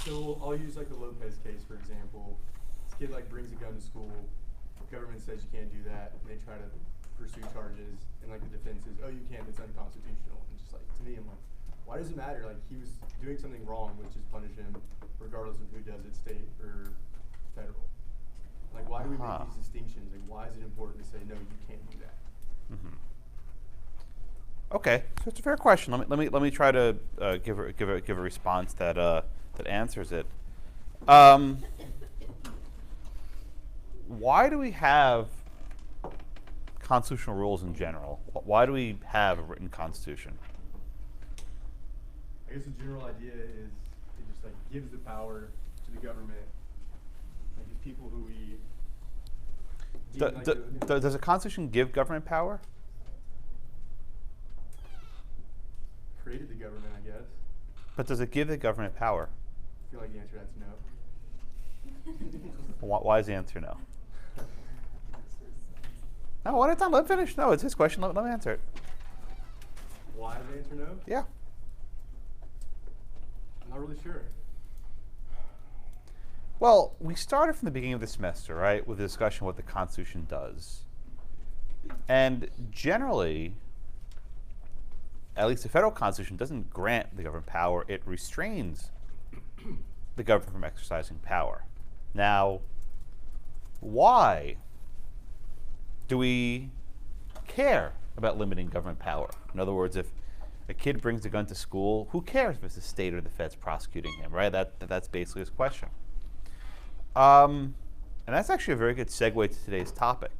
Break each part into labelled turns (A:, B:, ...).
A: So I'll use like the Lopez case, for example. This kid like brings a gun to school. The government says you can't do that. And they try to pursue charges. And like the defense is, oh, you can't. It's unconstitutional. And just like, to me, I'm like, why does it matter? Like, he was doing something wrong, which is punish him regardless of who does it, state or federal. Like, why do we make these distinctions? Like, why is it important to say, no, you can't do that?
B: Mm-hmm. Okay, so it's a fair question. Let me try to give a response that that answers it. Why do we have constitutional rules in general? Why do we have a written constitution?
A: I guess the general idea is it just like gives the power to the government, like these people who we.
B: Does a constitution give government power?
A: Created the government, I guess.
B: But does it give the government power?
A: I feel like the answer to that's no.
B: Why is the answer no? No, one at a time. Let him finish. No, it's his question. Let me answer it.
A: Why is the answer no?
B: Yeah.
A: I'm not really sure.
B: Well, we started from the beginning of the semester, right, with the discussion of what the Constitution does. And generally, at least the federal Constitution doesn't grant the government power. It restrains the government from exercising power. Now, why do we care about limiting government power? In other words, if a kid brings a gun to school, who cares if it's the state or the feds prosecuting him, right? That's basically his question. And that's actually a very good segue to today's topic.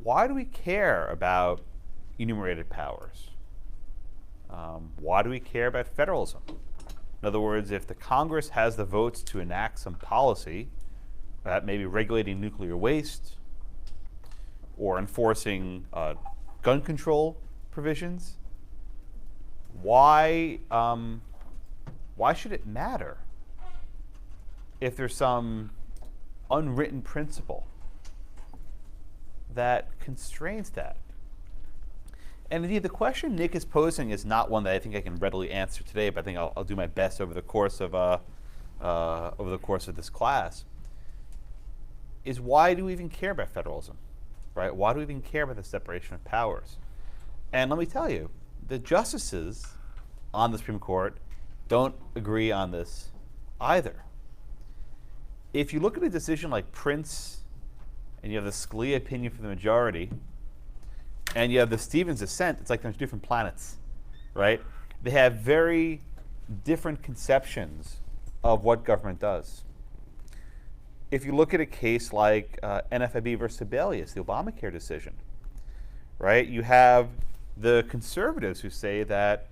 B: Why do we care about enumerated powers? Why do we care about federalism? In other words, if the Congress has the votes to enact some policy, maybe regulating nuclear waste or enforcing gun control provisions, why should it matter if there's some unwritten principle that constrains that? And indeed, the question Nick is posing is not one that I think I can readily answer today, but I think I'll do my best over the course of this class. Is why do we even care about federalism, right? Why do we even care about the separation of powers? And let me tell you, the justices on the Supreme Court don't agree on this either. If you look at a decision like Printz, and you have the Scalia opinion for the majority, and you have the Stevens dissent, it's like there's different planets, right? They have very different conceptions of what government does. If you look at a case like NFIB versus Sibelius, the Obamacare decision, right? You have the conservatives who say that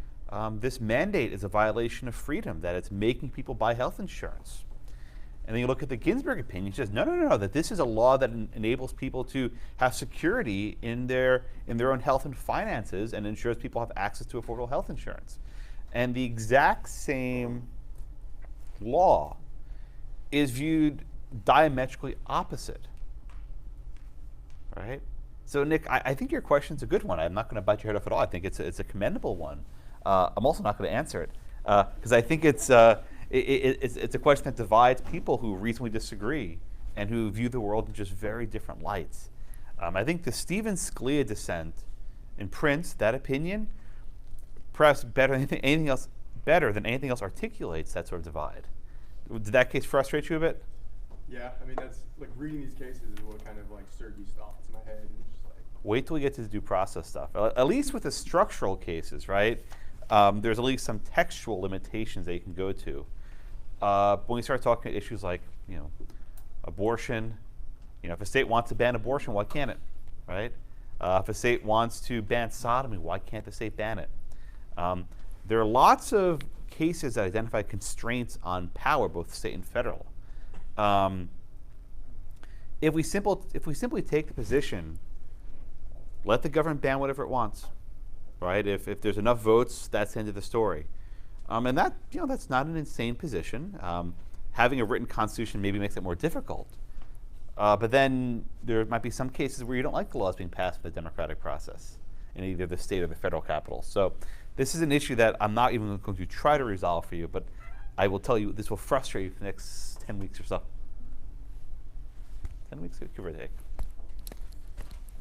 B: this mandate is a violation of freedom, that it's making people buy health insurance. And then you look at the Ginsburg opinion, she says, no, that this is a law that enables people to have security in their own health and finances and ensures people have access to affordable health insurance. And the exact same law is viewed diametrically opposite, right? So Nick, I think your question's a good one. I'm not going to bite your head off at all. I think it's a commendable one. I'm also not going to answer it because I think it's a question that divides people who reasonably disagree and who view the world in just very different lights. I think the Stevens-Scalia dissent in Printz, that opinion, perhaps better than anything else articulates that sort of divide. Did that case frustrate you a bit?
A: Yeah, I mean, that's like reading these cases is what kind of like stirred these thoughts in my head. And just like,
B: wait till we get to the due process stuff. At least with the structural cases, right? There's at least some textual limitations that you can go to. When we start talking issues like, abortion, if a state wants to ban abortion, why can't it, right? If a state wants to ban sodomy, why can't the state ban it? There are lots of cases that identify constraints on power, both state and federal. If we simply take the position, let the government ban whatever it wants, right? If there's enough votes, that's the end of the story. And that, that's not an insane position. Having a written constitution maybe makes it more difficult. But then there might be some cases where you don't like the laws being passed in the democratic process in either the state or the federal capital. So this is an issue that I'm not even going to try to resolve for you, but I will tell you, this will frustrate you for the next 10 weeks or so. 10 weeks, give or take.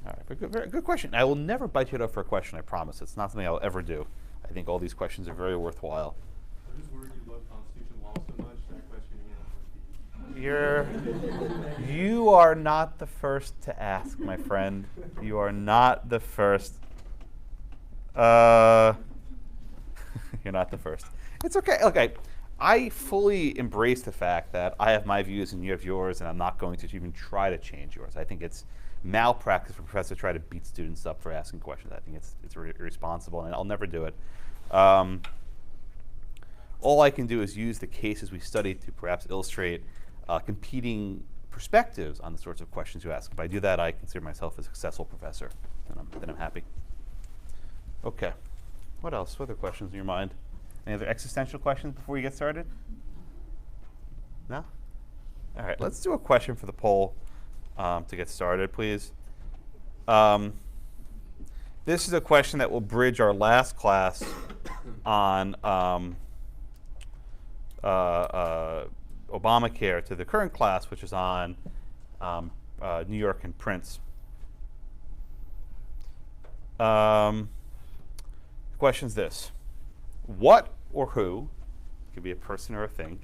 B: All right, but very good question. I will never bite you up for a question, I promise. It's not something I'll ever do. I think all these questions are very worthwhile.
A: I'm just worried you love constitutional law so much, that question again would be...
B: You are not the first to ask, my friend. You are not the first. You're not the first. It's okay. Okay. I fully embrace the fact that I have my views and you have yours, and I'm not going to even try to change yours. I think it's malpractice for professors to try to beat students up for asking questions. I think it's irresponsible, and I'll never do it. All I can do is use the cases we studied to perhaps illustrate competing perspectives on the sorts of questions you ask. If I do that, I consider myself a successful professor, and then I'm happy. Okay. What else? What other questions in your mind? Any other existential questions before we get started? No? All right, let's do a question for the poll to get started, please. This is a question that will bridge our last class on Obamacare to the current class, which is on New York and Printz. The question's this. What or who, could be a person or a thing,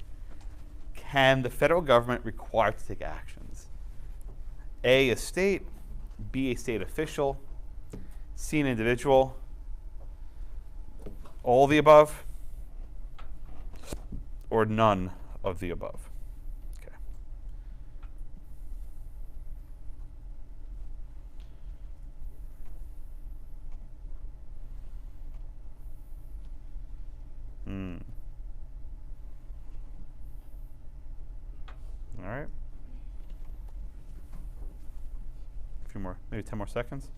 B: can the federal government require to take actions? A, a state, B, a state official, C, an individual, all the above, or none of the above? Okay. All right. A few more, maybe 10 more seconds.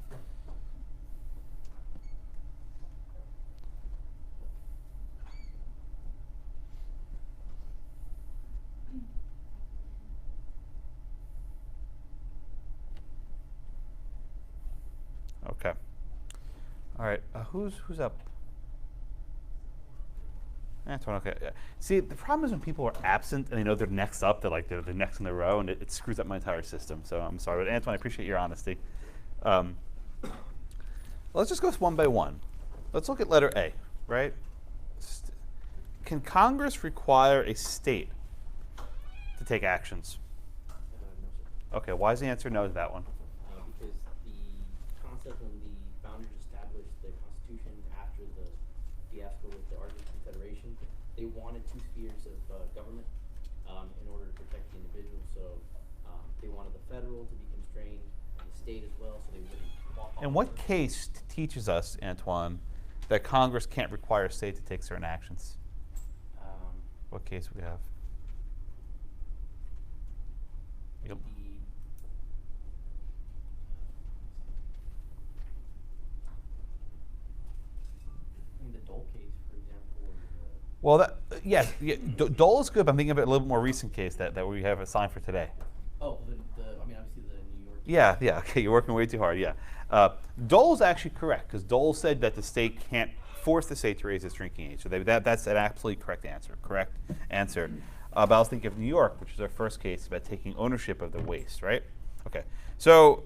B: Okay. All right. Who's up? Antoine. Okay. Yeah. See, the problem is when people are absent and they know they're next up, they're next in the row, and it screws up my entire system. So I'm sorry, but Antoine, I appreciate your honesty. Let's just go one by one. Let's look at letter A. Right? Can Congress require a state to take actions?
C: No, sir.
B: Okay. Why is the answer no to that one?
C: Because the concept when the founders established the Constitution after the fiasco with the Articles of Confederation, they wanted two spheres of government in order to protect the individual. So they wanted the federal to be constrained and the state as well, so they wouldn't walk off.
B: And what case teaches us, Antoine, that Congress can't require a state to take certain actions? What case we have? Yep.
C: The Dole case, for example.
B: Well, yes, Dole is good, but I'm thinking of a little bit more recent case that we have assigned for today.
C: Oh, I mean, obviously the New York.
B: Yeah, okay, you're working way too hard, yeah. Dole's actually correct, because Dole said that the state can't force the state to raise its drinking age. So that's an absolutely correct answer. But I was thinking of New York, which is our first case about taking ownership of the waste, right? Okay, so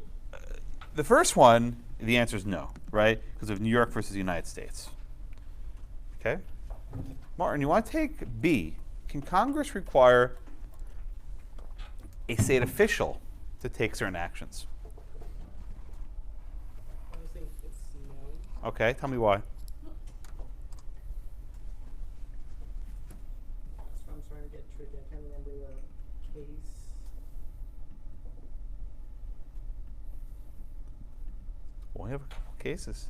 B: the first one, the answer is no, right? Because of New York versus the United States. Okay? Martin, you want to take B. Can Congress require a state official to take certain actions?
D: I think it's no.
B: Okay, tell me why.
D: So I'm trying to get tricky. I can't remember the case.
B: Well, we have a couple cases.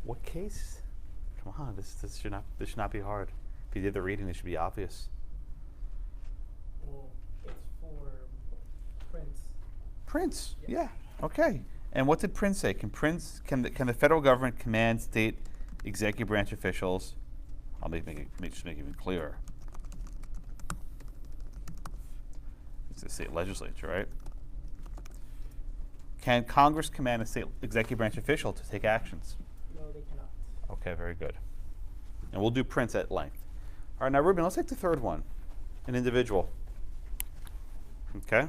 B: What case? Come on, this should not be hard. If you did the reading, it should be obvious.
D: Well, it's for Prince.
B: Printz,
D: Yeah.
B: yeah, okay. And what did Printz say? Can the federal government command state executive branch officials? I'll make it even clearer. It's the state legislature, right? Can Congress command a state executive branch official to take actions?
D: No, they cannot.
B: Okay, very good. And we'll do Printz at length. All right, now Ruben, let's take the third one, an individual. Okay?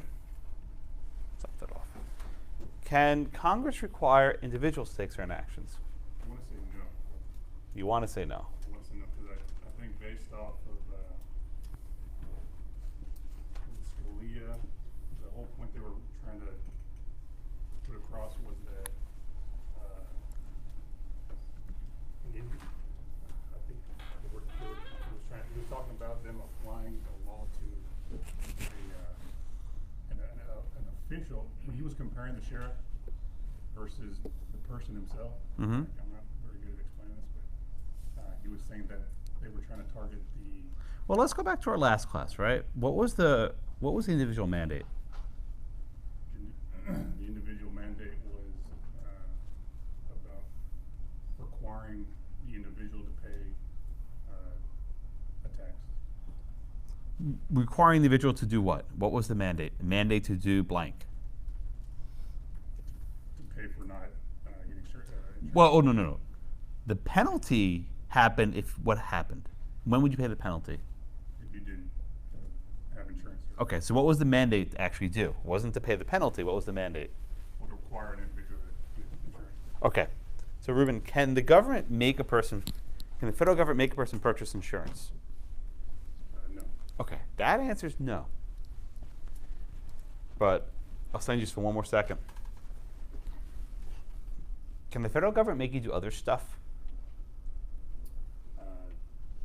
B: Stop that off. Can Congress require individuals to take certain actions?
E: I want to say no.
B: You want to say no.
E: I want to say no because I think based off of Scalia, the whole point they were trying to put across was that I think he was talking about them applying the law to an official. When he was comparing the sheriff versus the person himself,
B: Mm-hmm.
E: I'm not very good at explaining this, but he was saying that they were trying to target the
B: Well, let's go back to our last class, right? What was the individual mandate?
E: the individual mandate was about requiring the individual to pay a tax.
B: Requiring the individual to do what? What was the mandate? The mandate to do blank.
E: To pay for not getting insurance.
B: Well, oh, no. The penalty happened if what happened? When would you pay the penalty?
E: If you didn't have insurance.
B: Okay, so what was the mandate to actually do? It wasn't to pay the penalty. What was the mandate?
E: Would require an individual to get insurance.
B: Okay. So, Ruben, can the federal government make a person purchase insurance?
E: No.
B: Okay, that answer is no. But I'll send you just for one more second. Can the federal government make you do other stuff?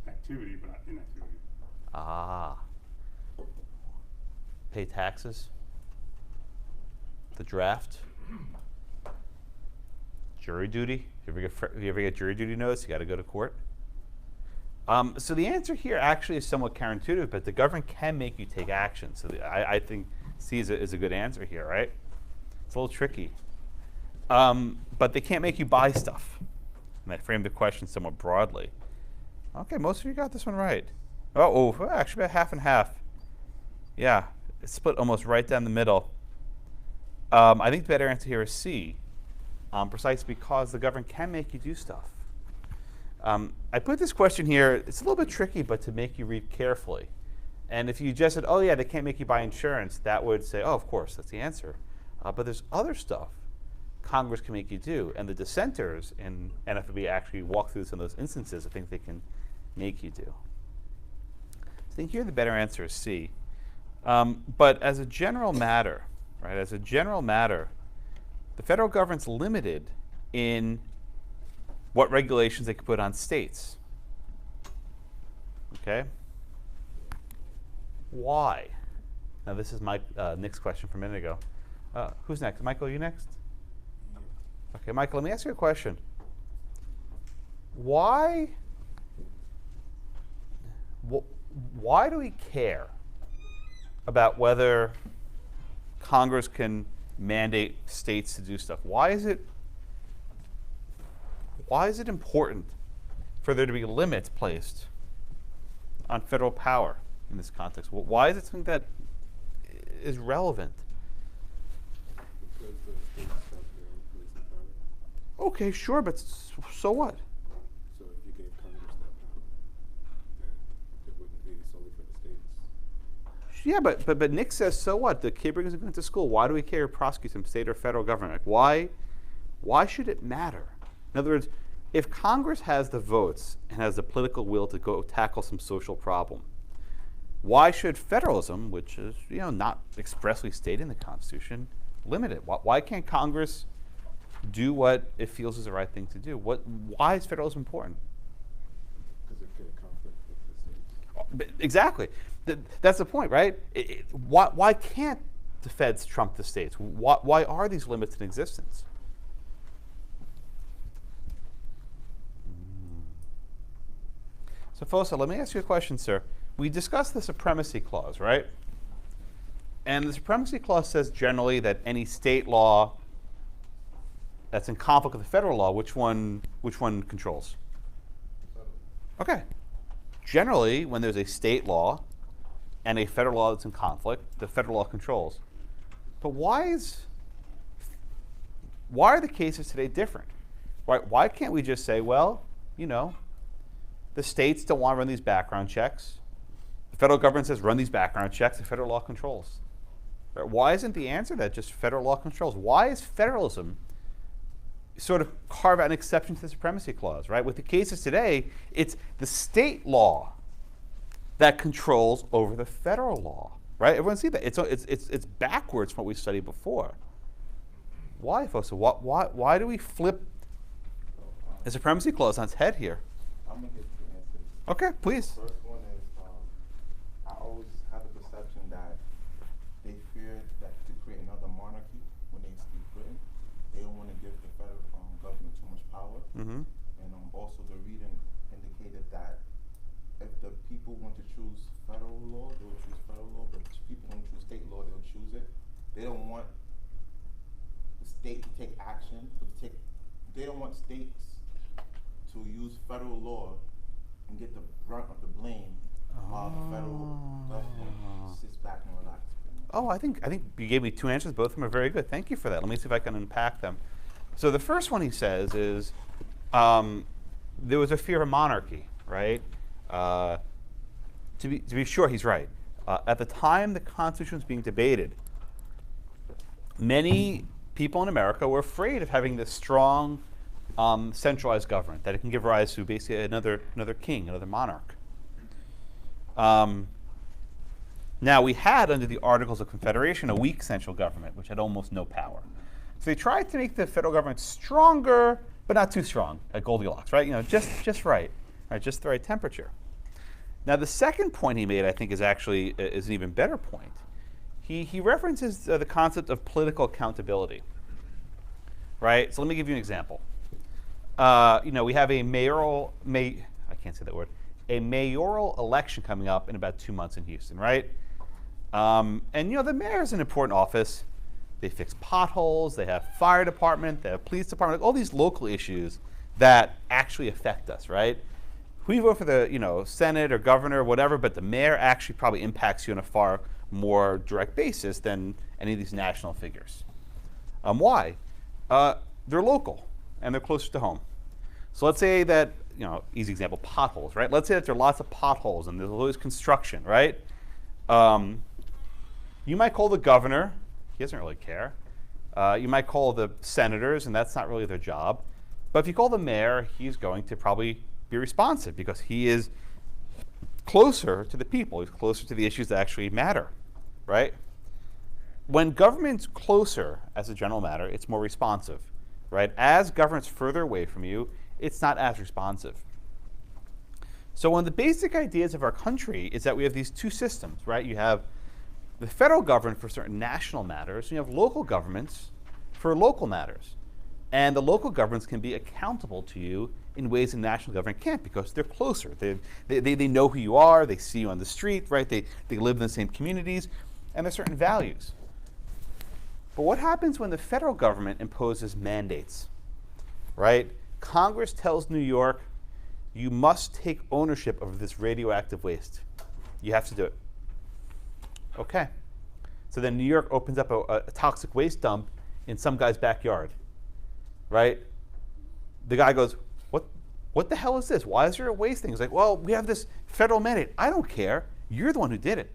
E: Activity, but not inactivity.
B: Ah. Pay taxes? The draft? Jury duty? If you ever get jury duty notice, you got to go to court? So the answer here actually is somewhat counterintuitive, but the government can make you take action. So I think C is a good answer here, right? It's a little tricky. But they can't make you buy stuff. And I framed the question somewhat broadly. Okay, most of you got this one right. Actually about half and half. Yeah, it's split almost right down the middle. I think the better answer here is C, precisely because the government can make you do stuff. I put this question here, it's a little bit tricky, but to make you read carefully. And if you just said, oh yeah, they can't make you buy insurance, that would say, oh, of course, that's the answer. But there's other stuff Congress can make you do. And the dissenters in NFB actually walk through some of those instances. I think they can make you do. I think here the better answer is C. But as a general matter, right, the federal government's limited in what regulations they can put on states. Okay? Why? Now this is Nick's question from a minute ago. Who's next? Michael, are you next? Okay, Michael, let me ask you a question. Why do we care about whether Congress can mandate states to do stuff? Why is it important for there to be limits placed on federal power in this context? Why is it something that is relevant?
F: Because the states have their own policing power.
B: Okay, sure, but so what?
F: So if you gave Congress that power, then it wouldn't be solely for the states.
B: Yeah, but Nick says, so what? The kid brings him to school. Why do we care to prosecute some state or federal government? Like, why should it matter? In other words, if Congress has the votes and has the political will to go tackle some social problem, why should federalism, which is not expressly stated in the Constitution, limit it? Why can't Congress do what it feels is the right thing to do? Why is federalism important?
F: Because it could conflict with the states.
B: Exactly. That's the point, right? Why can't the feds trump the states? Why are these limits in existence? So, Fosa, let me ask you a question, sir. We discussed the Supremacy Clause, right? And the Supremacy Clause says generally that any state law that's in conflict with the federal law, which one controls? Okay. Generally, when there's a state law and a federal law that's in conflict, the federal law controls. But why are the cases today different? Why can't we just say, well, the the states don't want to run these background checks. The federal government says run these background checks. The federal law controls. Right? Why isn't the answer that just federal law controls? Why is federalism sort of carve out an exception to the Supremacy Clause, right? With the cases today, it's the state law that controls over the federal law, right? Everyone see that? It's backwards from what we studied before. Why, folks? Why do we flip the Supremacy Clause on its head here?
G: I'm gonna get the answers.
B: Okay, please.
G: The first one is, I always had the perception that they feared that to create another monarchy when they speak Britain, they don't want to give the federal government too much power.
B: Mm-hmm.
G: And also the reading indicated that if the people want to choose federal law, they will choose federal law, but if people want to choose state law, they'll choose it. They don't want the state to take action, they don't want states to use federal law and get the brunt of the blame while the federal government sits back and relaxes.
B: Oh, I think you gave me two answers. Both of them are very good. Thank you for that. Let me see if I can unpack them. So the first one he says is there was a fear of monarchy, right? To be sure, he's right. At the time the Constitution was being debated, many people in America were afraid of having this strong centralized government, that it can give rise to basically another king, another monarch. Now, we had, under the Articles of Confederation, a weak central government, which had almost no power. So they tried to make the federal government stronger, but not too strong, like Goldilocks, right? You know, just right, just the right temperature. Now, the second point he made, I think, is actually is an even better point. He references the concept of political accountability, right? So let me give you an example. You know, we have a mayoral election coming up in about 2 months in Houston, right? And you know, the mayor is an important office. They fix potholes, they have fire department, they have police department, all these local issues that actually affect us, right? We vote for the Senate or governor or whatever, but the mayor actually probably impacts you on a far more direct basis than any of these national figures. Why? They're local and they're closer to home. So let's say that, easy example, potholes, right? Let's say that there are lots of potholes and there's always construction, right? You might call the governor. He doesn't really care. You might call the senators, and that's not really their job. But if you call the mayor, he's going to probably be responsive because he is closer to the people. He's closer to the issues that actually matter, right? When government's closer, as a general matter, it's more responsive, right? As government's further away from you, it's not as responsive. So one of the basic ideas of our country is that we have these two systems, right? You have the federal government for certain national matters, and you have local governments for local matters. And the local governments can be accountable to you in ways the national government can't because they're closer. They know who you are, they see you on the street, right? They live in the same communities, and there's certain values. But what happens when the federal government imposes mandates, right? Congress tells New York, you must take ownership of this radioactive waste. You have to do it. Okay. So then New York opens up a toxic waste dump in some guy's backyard, right? The guy goes, what the hell is this? Why is there a waste thing? He's like, well, we have this federal mandate. I don't care. You're the one who did it,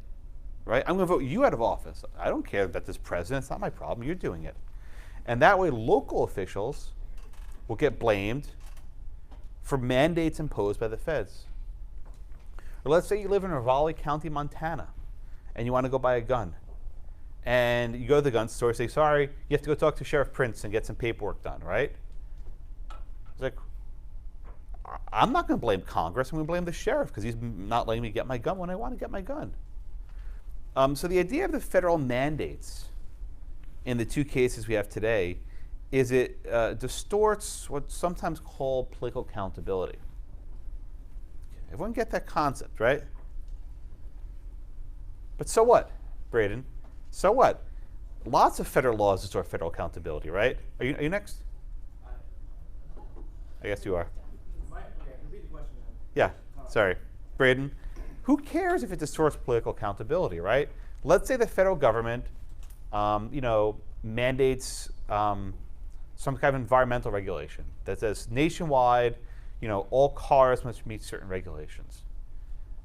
B: right? I'm going to vote you out of office. I don't care about this president. It's not my problem. You're doing it. And that way, local officials will get blamed for mandates imposed by the feds. Or let's say you live in Ravalli County, Montana, and you want to go buy a gun. And you go to the gun store and say, sorry, you have to go talk to Sheriff Printz and get some paperwork done, right? It's like, I'm not going to blame Congress. I'm going to blame the sheriff because he's not letting me get my gun when I want to get my gun. So the idea of the federal mandates in the two cases we have today is it distorts what's sometimes called political accountability. Everyone get that concept, right? But so what, Braden? So what? Lots of federal laws distort federal accountability, right? Are you next? I guess you are.
D: Repeat the question then.
B: Yeah, sorry. Braden, who cares if it distorts political accountability, right? Let's say the federal government, mandates some kind of environmental regulation that says nationwide, all cars must meet certain regulations.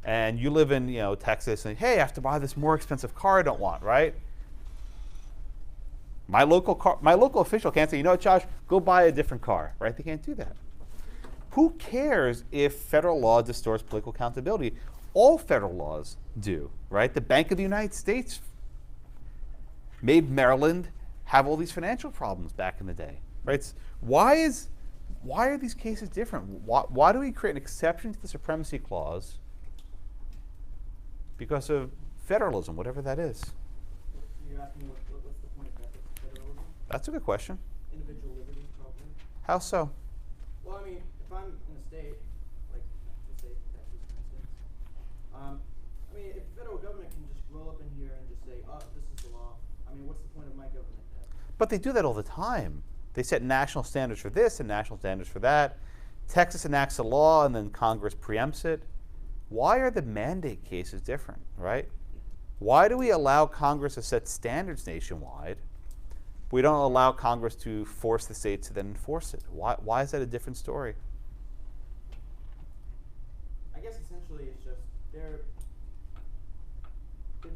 B: And you live in, Texas, and hey, I have to buy this more expensive car I don't want, right? My local official can't say, you know what, Josh, go buy a different car, right? They can't do that. Who cares if federal law distorts political accountability? All federal laws do, right? The Bank of the United States made Maryland have all these financial problems back in the day, right? Why are these cases different? Why do we create an exception to the Supremacy Clause because of federalism, whatever that is?
D: You're asking what's the point of federalism?
B: That's a good question.
D: Individual liberties, probably.
B: How so?
D: Well, I mean, if I'm in a state, like, let's say Texas, for instance, I mean, if the federal government can just roll up in here and just say, oh, this is the law, I mean, what's the point of my government then?
B: But they do that all the time. They set national standards for this and national standards for that. Texas enacts a law and then Congress preempts it. Why are the mandate cases different, right? Why do we allow Congress to set standards nationwide? We don't allow Congress to force the states to then enforce it. Why is that a different story?
D: I guess essentially it's just they're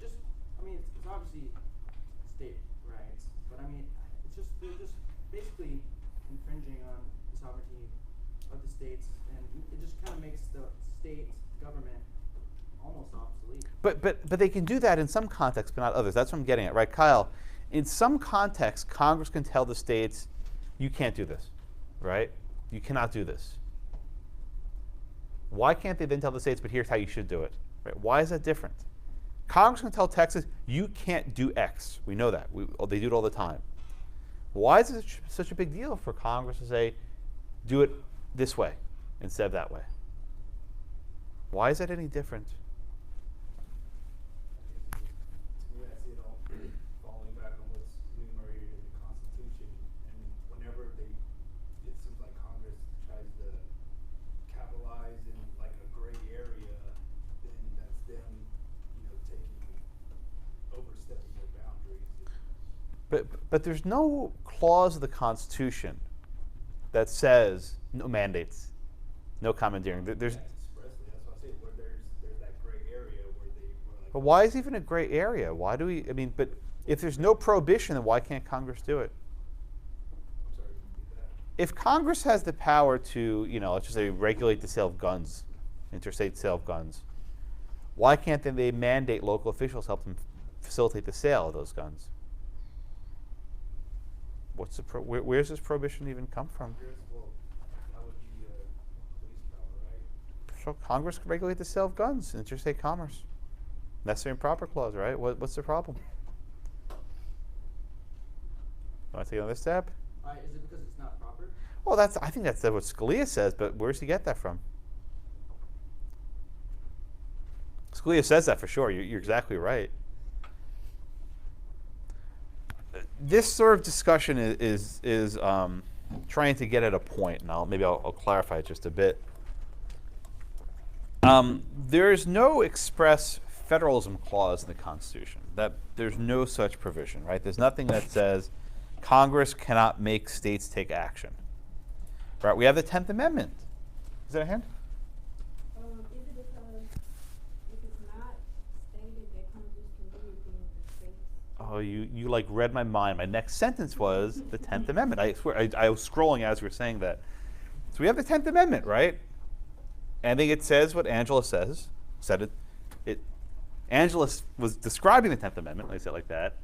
D: just, I mean, it's obviously state rights, but I mean, it's just they're just basically infringing on the sovereignty of the states, and it just kind of makes the state government almost obsolete.
B: But they can do that in some contexts, but not others. That's what I'm getting at, right, Kyle? In some contexts, Congress can tell the states, you can't do this, right? You cannot do this. Why can't they then tell the states, but here's how you should do it? Right? Why is that different? Congress can tell Texas, you can't do X. We know that. They do it all the time. Why is it such a big deal for Congress to say, do it this way instead of that way? Why is that any different?
H: To me, I see it all falling back on what's enumerated in the Constitution, and whenever it seems like Congress tries to capitalize in like a gray area, then that's them, overstepping their boundaries.
B: But there's no clause of the Constitution that says no mandates, no commandeering. There's
H: Expressly, that's what I say. Where there's that gray area where like.
B: But why is even a gray area? Why do we? I mean, but if there's no prohibition, then why can't Congress do it?
H: I'm sorry, repeat that.
B: If Congress has the power to, let's just say regulate the sale of guns, interstate sale of guns, why can't then they mandate local officials help them facilitate the sale of those guns? Where's this prohibition even come from?
H: Well, that would be police power, right?
B: So Congress can regulate the sale of guns, interstate commerce. Necessary and proper clause, right? What's the problem? Want to take another step?
D: Is it because it's not proper?
B: Well, I think that's what Scalia says, but where's he get that from? Scalia says that for sure. You're exactly right. This sort of discussion is trying to get at a point, and maybe I'll clarify it just a bit. There is no express federalism clause in the Constitution. That there's no such provision, right? There's nothing that says Congress cannot make states take action. Right? We have the 10th Amendment. Is that a hand?
I: Is it because if it's not stated that Congress can do it, then the states?
B: Oh, you like read my mind. My next sentence was the 10th Amendment. I swear, I was scrolling as we were saying that. So we have the 10th Amendment, right? And I think it says what Angela said it. Angela was describing the 10th Amendment, let me say it like that.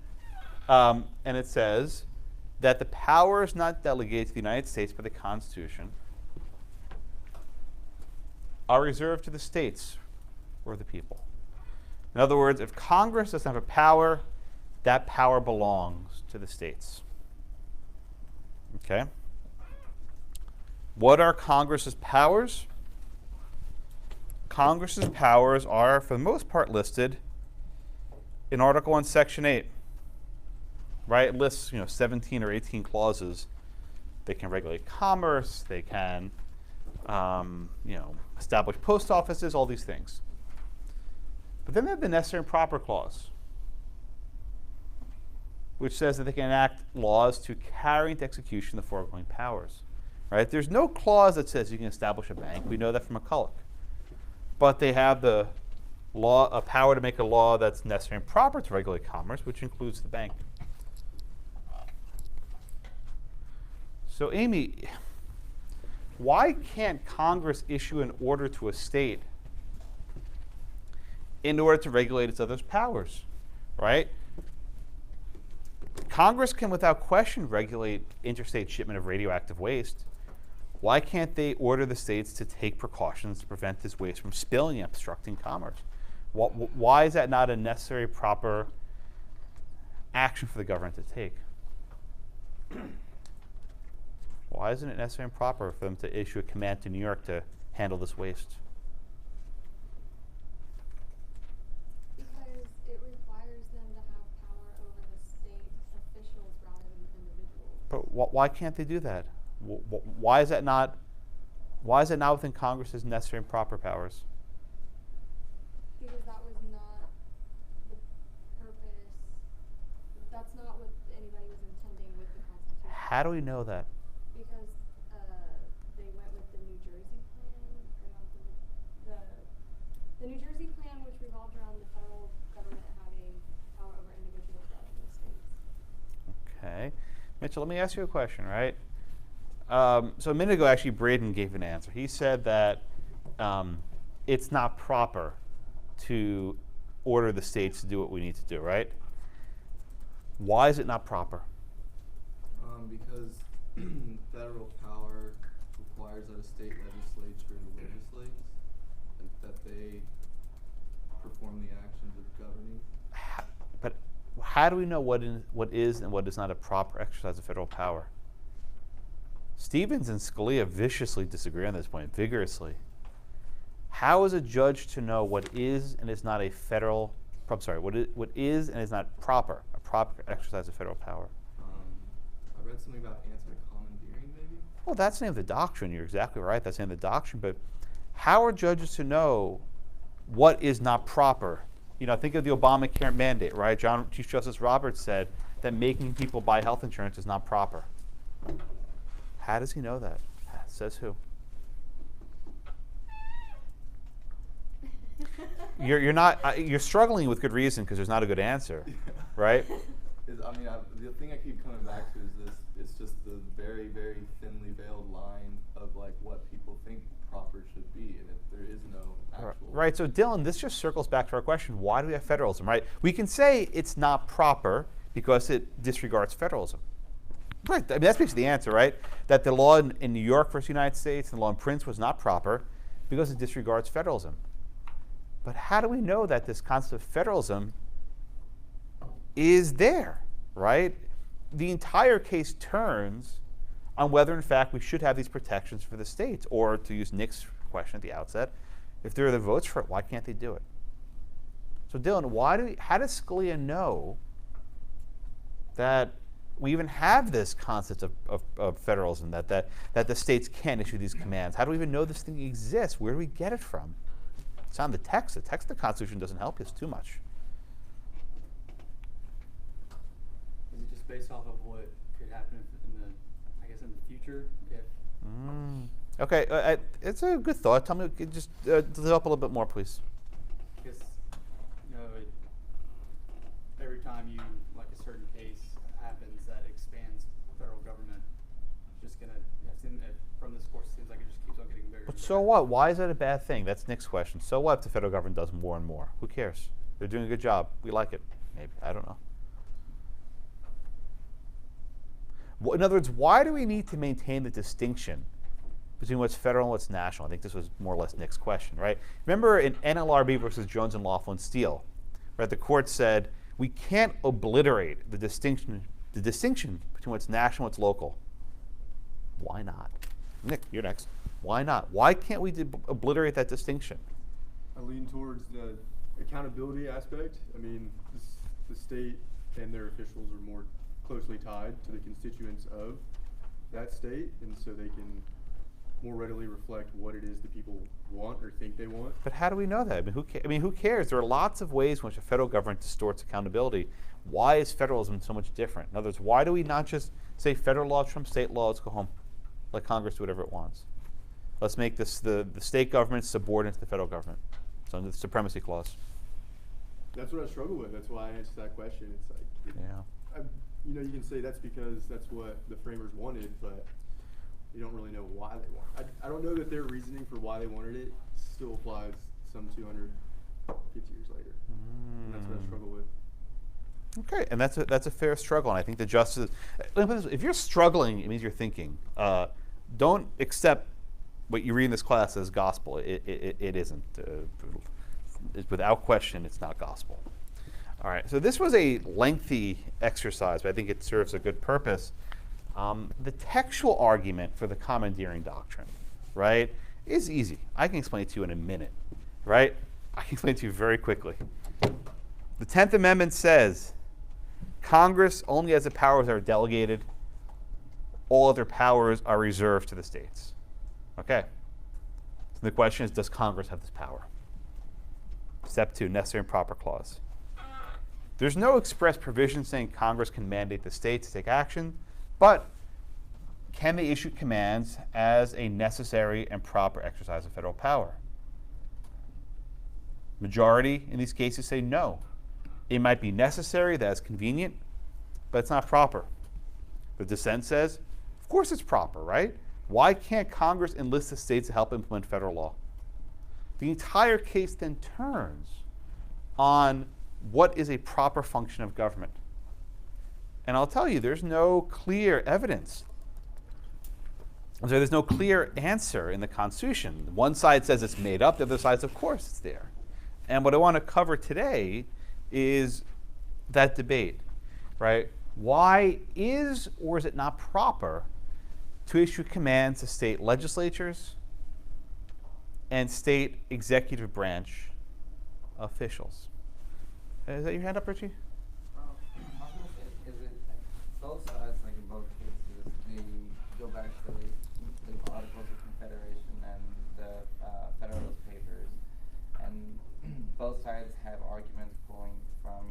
B: And it says that the powers not delegated to the United States by the Constitution are reserved to the states or the people. In other words, if Congress doesn't have a power, that power belongs to the states. Okay? What are Congress's powers? Congress's powers are, for the most part, listed in Article 1, Section 8. Right? It lists, 17 or 18 clauses. They can regulate commerce. They can, establish post offices. All these things. But then they have the necessary and proper clause, which says that they can enact laws to carry into execution the foregoing powers. right? There's no clause that says you can establish a bank. We know that from McCulloch. But they have the law, a power to make a law that's necessary and proper to regulate commerce, which includes the bank. So, Amy, why can't Congress issue an order to a state in order to regulate its other powers, right? Congress can, without question, regulate interstate shipment of radioactive waste. Why can't they order the states to take precautions to prevent this waste from spilling and obstructing commerce? Why is that not a necessary, proper action for the government to take? Why isn't it necessary and proper for them to issue a command to New York to handle this waste?
J: Because it requires them to have power over the state officials rather than individuals.
B: But why can't they do that? Why is that not? Why is it not within Congress's necessary and proper powers?
J: Because that was not the purpose. That's not what anybody was intending with the Constitution.
B: How do we know that?
J: Because they went with the New Jersey plan, or not the New Jersey plan, which revolved around the federal government having power over individuals rather than states.
B: Okay. Mitchell, let me ask you a question, right? So a minute ago, actually, Braden gave an answer. He said that it's not proper to order the states to do what we need to do, right? Why is it not proper?
A: Because federal power requires that a state legislature legislates, and that they perform the actions of governing.
B: But how do we know what is and what is not a proper exercise of federal power? Stevens and Scalia viciously disagree on this point, vigorously. How is a judge to know what is and is not a federal, what is and is not a proper exercise of federal power?
A: I read something about anti-commandeering, maybe?
B: Well, that's the name of the doctrine. You're exactly right. That's the name of the doctrine. But how are judges to know what is not proper? You know, think of the Obamacare mandate, right? Chief Justice Roberts said that making people buy health insurance is not proper. How does he know that? Says who? You're struggling with good reason because there's not a good answer, right?
A: The thing I keep coming back to is this. It's just the very, very thinly veiled line of like what people think proper should be, and if there is no actual.
B: Right. So Dylan, this just circles back to our question: why do we have federalism? Right? We can say it's not proper because it disregards federalism. Right. I mean, that's basically the answer, right? That the law in New York versus United States and the law in Printz was not proper because it disregards federalism. But how do we know that this concept of federalism is there, right? The entire case turns on whether, in fact, we should have these protections for the states, or to use Nick's question at the outset, if there are the votes for it, why can't they do it? So, Dylan, how does Scalia know that we even have this concept of federalism, that the states can issue these commands? How do we even know this thing exists? Where do we get it from? It's on the text. The text of the Constitution doesn't help us too much.
K: Is it just based off of what could happen in the future? If
B: Okay, it's a good thought. Tell me, just develop a little bit more, please.
K: Because every time a certain case happens that expands federal government, just gonna from this course, it seems like it just keeps on getting bigger.
B: But so what? Why is that a bad thing? That's Nick's question. So what if the federal government does more and more? Who cares? They're doing a good job. We like it. Maybe. I don't know. Well, in other words, why do we need to maintain the distinction between what's federal and what's national? I think this was more or less Nick's question, right? Remember in NLRB versus Jones and Laughlin Steel, right? The court said we can't obliterate the distinction between what's national and what's local. Why not? Nick, you're next. Why not? Why can't we obliterate that distinction?
A: I lean towards the accountability aspect. I mean, the state and their officials are more closely tied to the constituents of that state, and so they can more readily reflect what it is the people want or think they want.
B: But how do we know that? I mean, who cares? There are lots of ways in which the federal government distorts accountability. Why is federalism so much different? In other words, why do we not just say federal law trumps state law, let's go home? let Congress do whatever it wants. Let's make this the state government subordinate to the federal government. So under the Supremacy Clause.
A: That's what I struggle with. That's why I answered that question. It's like,
B: Yeah.
A: you can say that's because that's what the framers wanted, but you don't really know why they want it. I don't know that their reasoning for why they wanted it still applies some 250 years later. And that's what I struggle with.
B: Okay, and that's a fair struggle, and I think the justice. If you're struggling, it means you're thinking. Don't accept what you read in this class as gospel. It isn't. Without question, it's not gospel. All right, so this was a lengthy exercise, but I think it serves a good purpose. The textual argument for the commandeering doctrine, right, is easy. I can explain it to you in a minute, right? I can explain it to you very quickly. The 10th Amendment says Congress only has the powers that are delegated. All other powers are reserved to the states. Okay. So the question is, does Congress have this power? Step 2, necessary and proper clause. There's no express provision saying Congress can mandate the states to take action, but can they issue commands as a necessary and proper exercise of federal power? Majority in these cases say no. It might be necessary, that's convenient, but it's not proper. The dissent says, of course it's proper, right? Why can't Congress enlist the states to help implement federal law? The entire case then turns on what is a proper function of government. And I'll tell you, there's no clear evidence. So there's no clear answer in the Constitution. One side says it's made up, the other side says, of course it's there. And what I want to cover today is that debate, right? Why is or is it not proper to issue commands to state legislatures and state executive branch officials? Is that your hand up, Richie?
L: I was going to say, is it both sides, like in both cases, they go back to the Articles of Confederation and the Federalist Papers, and both sides have arguments going from,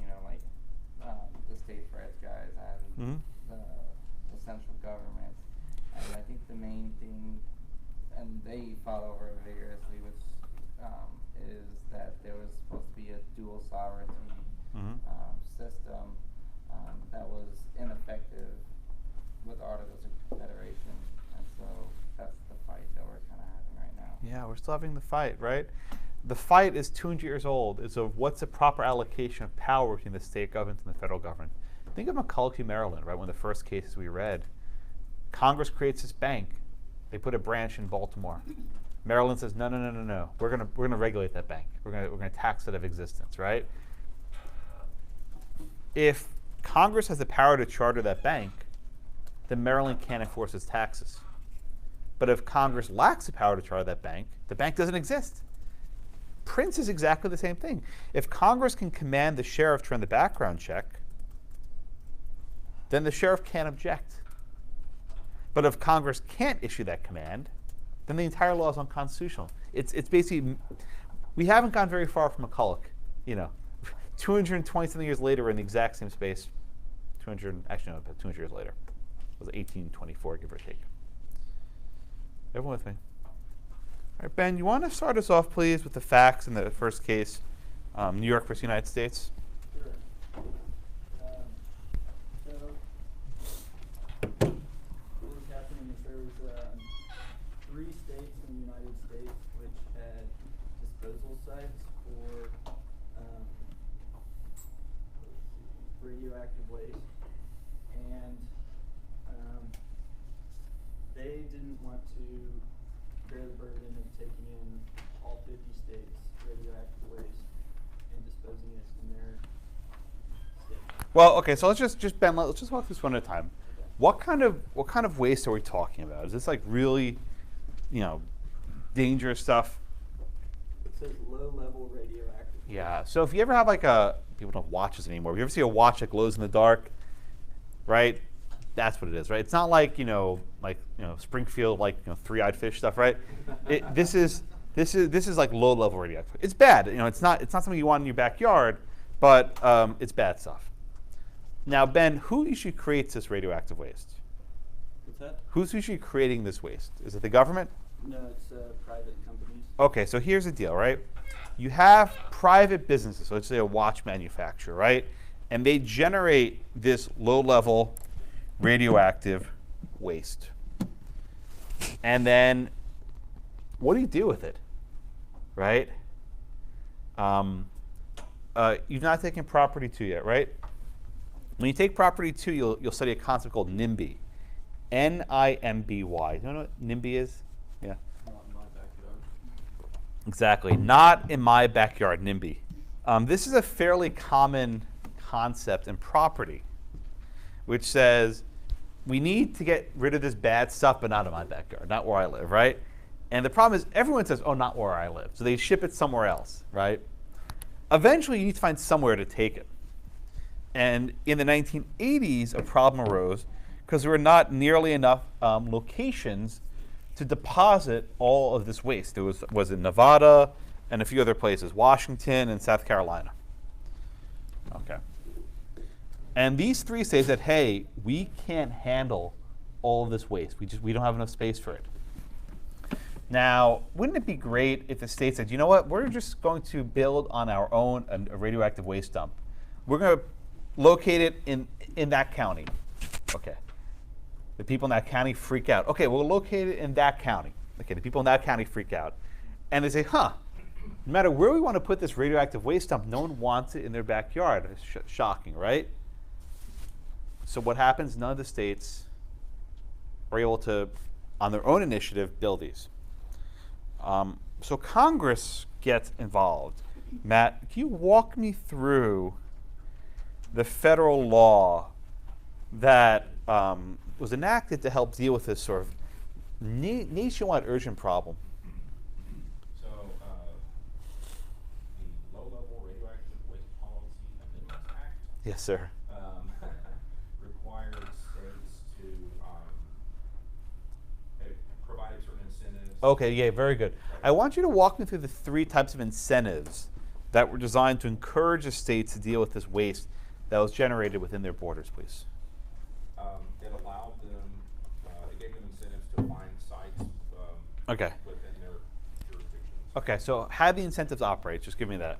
L: the state rights guys and the central government. And I think the main thing, and they fought over it vigorously, which is that there was supposed to be a dual sovereignty system that was ineffective with Articles of Confederation. And so that's the fight that we're kind of having right now.
B: Yeah, we're still having the fight, right? The fight is 200 years old. It's of what's the proper allocation of power between the state government and the federal government. Think of McCulloch v. Maryland, right? One of the first cases we read. Congress creates this bank. They put a branch in Baltimore. Maryland says, no. We're gonna regulate that bank. We're gonna tax it out of existence, right? If Congress has the power to charter that bank, then Maryland can't enforce its taxes. But if Congress lacks the power to charter that bank, the bank doesn't exist. Printz is exactly the same thing. If Congress can command the sheriff to run the background check, then the sheriff can't object. But if Congress can't issue that command, then the entire law is unconstitutional. It's basically, we haven't gone very far from McCulloch. 220 something years later, we're in the exact same space. 200 years later. It was 1824, give or take. Everyone with me? All right, Ben, you want to start us off, please, with the facts in the first case, New York versus United States?
D: Sure. What was happening is there was 3 states in the United States which had disposal sites for radioactive waste, and they didn't want to bear the burden of taking in all 50 states' radioactive waste and disposing it in their state.
B: Well, okay, so let's just Ben, let's just walk this one at a time. Okay. What kind of waste are we talking about? Is this like really, dangerous stuff?
D: It says low-level radioactive.
B: Yeah. So if you ever have people don't watch this anymore. If you ever see a watch that glows in the dark, right? That's what it is, right? It's not like Springfield, three-eyed fish stuff, right? This is like low-level radioactive. It's bad. It's not something you want in your backyard, but it's bad stuff. Now, Ben, who usually creates this radioactive waste?
D: It's
M: What's that?
B: Who's usually creating this waste? Is it the government?
M: No, it's private companies.
B: Okay, so here's the deal, right? You have private businesses, so let's say a watch manufacturer, right? And they generate this low-level radioactive waste. And then what do you do with it, right? You've not taken property 2 yet, right? When you take property 2, you'll study a concept called NIMBY. N-I-M-B-Y. You know what NIMBY is? Yeah.
M: Not in my backyard.
B: Exactly. Not in my backyard, NIMBY. This is a fairly common concept in property, which says we need to get rid of this bad stuff, but not in my backyard, not where I live, right? And the problem is everyone says, oh, not where I live. So they ship it somewhere else, right? Eventually, you need to find somewhere to take it. And in the 1980s, a problem arose because there were not nearly enough locations to deposit all of this waste. There was in Nevada and a few other places, Washington and South Carolina. Okay. And these 3 states said, hey, we can't handle all of this waste. We don't have enough space for it. Now, wouldn't it be great if the state said, you know what, we're just going to build on our own a radioactive waste dump. We're going to locate it in that county. Okay. The people in that county freak out. Okay, we'll locate it in that county. Okay, the people in that county freak out. And they say, no matter where we want to put this radioactive waste dump, no one wants it in their backyard. It's shocking, right? So what happens? None of the states are able to, on their own initiative, build these. So Congress gets involved. Matt, can you walk me through the federal law that was enacted to help deal with this sort of nationwide urgent problem?
N: So the Low-Level Radioactive Waste Policy Amendments Act
B: Yes, sir.
N: required states to it provided certain incentives.
B: Okay, yeah, very good. I want you to walk me through the 3 types of incentives that were designed to encourage the states to deal with this waste that was generated within their borders, please.
N: It allowed them, it gave them incentives to find sites
B: Okay.
N: within their jurisdictions.
B: Okay, so how do the incentives operate? Just give me that.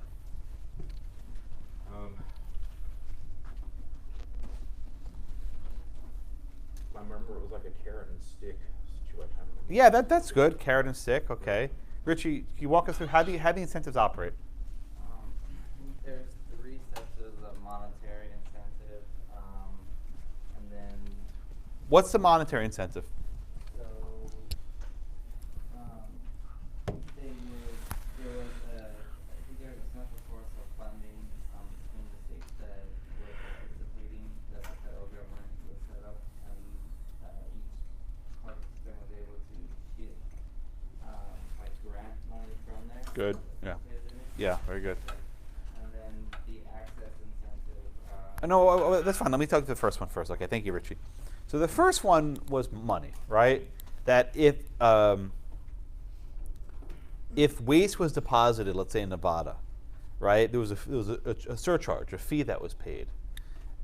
N: I remember it was like a carrot and stick situation.
B: Yeah, that's good. Carrot and stick, okay. Richie, can you walk us through how the incentives operate?
L: I think there's 3 sets of monetary incentive, and then
B: What's the monetary incentive?
L: so there was I think there was a central source of funding between the states that were participating that the federal government was set up, and each participant was able to get like grant money from there.
B: Good, yeah. Yeah, very good.
L: And then the access incentive.
B: No, that's fine. Let me talk to the first one first. Okay, thank you, Richie. So the first one was money, right? That if waste was deposited, let's say in Nevada, right, there was a surcharge, a fee that was paid,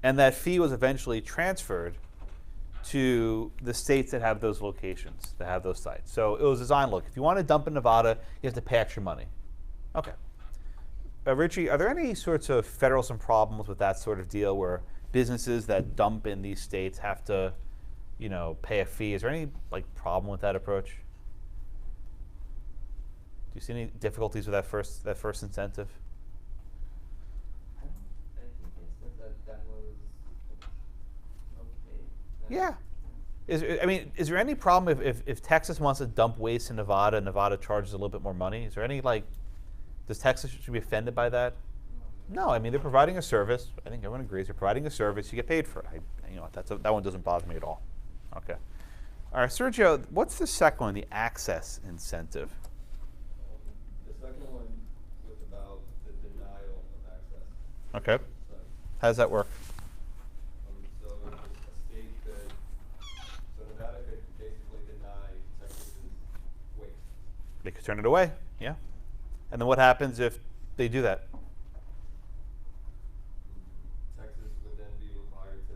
B: and that fee was eventually transferred to the states that have those locations, that have those sites. So it was designed, look, if you want to dump in Nevada, you have to pay extra money. Okay. Richie, are there any sorts of federalism problems with that sort of deal where businesses that dump in these states have to, pay a fee? Is there any problem with that approach? Do you see any difficulties with that first incentive?
L: I think it said that was okay.
B: Yeah. Is there any problem if Texas wants to dump waste in Nevada and Nevada charges a little bit more money? Is there any does Texas should be offended by that? No, they're providing a service. I think everyone agrees. They're providing a service. You get paid for it. That one doesn't bother me at all. Okay. All right, Sergio, what's the second one, the access incentive?
O: The second one was about the denial of access.
B: Okay. How does that work?
O: So there's a state so Nevada could basically deny Texas's waste.
B: They could turn it away, yeah. And then what happens if they do that?
O: Texas would then be required to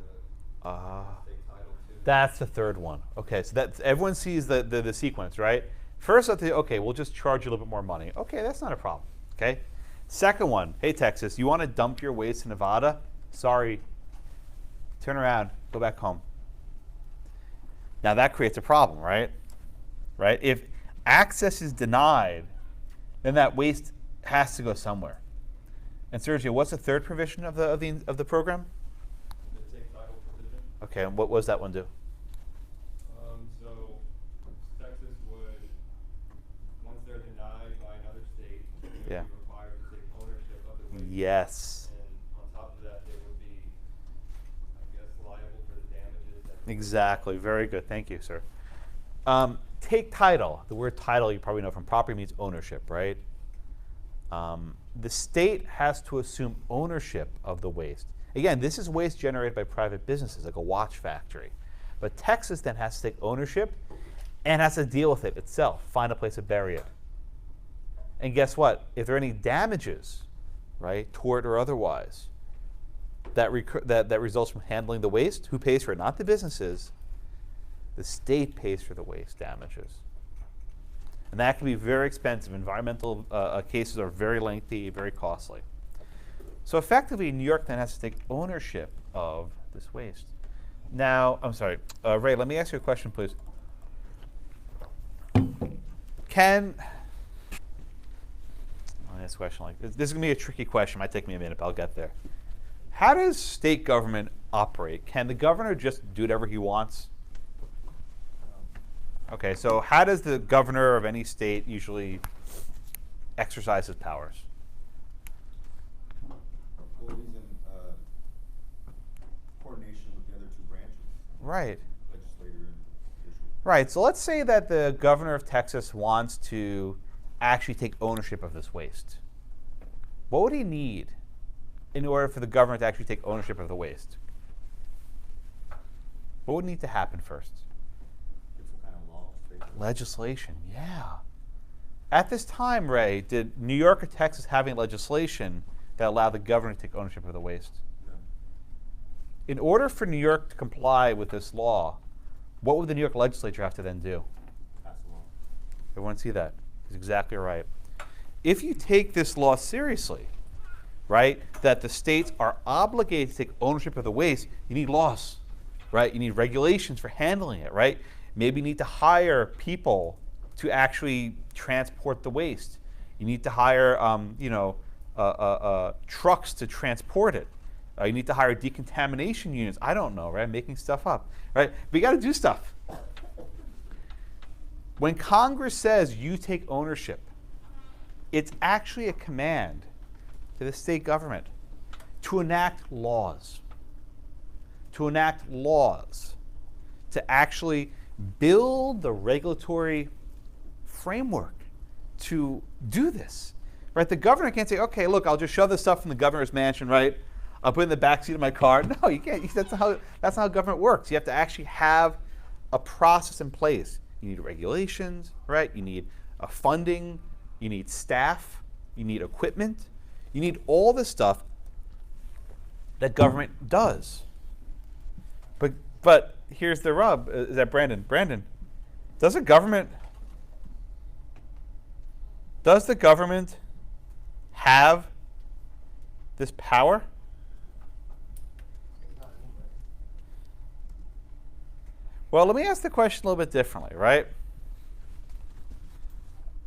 O: take title to.
B: That's the third one. Okay, so that's, everyone sees the sequence, right? First, okay, we'll just charge you a little bit more money. Okay, that's not a problem. Okay. Second one, hey Texas, you want to dump your waste in Nevada? Sorry. Turn around, go back home. Now that creates a problem, right? Right? If access is denied, then that waste has to go somewhere. And Sergio, what's the third provision of the program?
O: The take title provision.
B: Okay, and what was that one do?
O: So Texas would, once they're denied by another state, they would
B: Yeah.
O: be required to take ownership of the waste.
B: Yes.
O: And on top of that, they would be, I guess, liable for the damages that.
B: Exactly. Very good. Thank you, sir. Take title. The word title, you probably know from property, means ownership, right? The state has to assume ownership of the waste. Again, this is waste generated by private businesses, like a watch factory. But Texas then has to take ownership and has to deal with it itself, find a place to bury it. And guess what? If there are any damages, right, tort or otherwise, that results from handling the waste, who pays for it? Not the businesses. The state pays for the waste damages. And that can be very expensive. Environmental cases are very lengthy, very costly. So effectively, New York then has to take ownership of this waste. Now, I'm sorry, Ray, let me ask you a question, please. I'll ask a question like this. This is going to be a tricky question. It might take me a minute, but I'll get there. How does state government operate? Can the governor just do whatever he wants? Okay, so how does the governor of any state usually exercise his powers?
N: Well, he's in coordination with the other two branches.
B: Right.
N: Legislature and judicial.
B: Right, so let's say that the governor of Texas wants to actually take ownership of this waste. What would he need in order for the government to actually take ownership of the waste? What would need to happen first? Legislation, yeah. At this time, Ray, did New York or Texas have any legislation that allowed the governor to take ownership of the waste?
N: No.
B: In order for New York to comply with this law, what would the New York legislature have to then do?
N: Pass a law.
B: Everyone see that? He's exactly right. If you take this law seriously, right, that the states are obligated to take ownership of the waste, you need laws, right? You need regulations for handling it, right? Maybe you need to hire people to actually transport the waste. You need to hire, trucks to transport it. You need to hire decontamination units. I don't know, right? I'm making stuff up, right? But you got to do stuff. When Congress says you take ownership, it's actually a command to the state government to enact laws. To enact laws. To actually build the regulatory framework to do this, right? The governor can't say, okay, look, I'll just shove this stuff from the governor's mansion, right? I'll put it in the back seat of my car. No, you can't. That's not how government works. You have to actually have a process in place. You need regulations, right? You need funding. You need staff. You need equipment. You need all the stuff that government does. But here's the rub. Is that Brandon? Brandon, does the government have this power? Well, let me ask the question a little bit differently, right?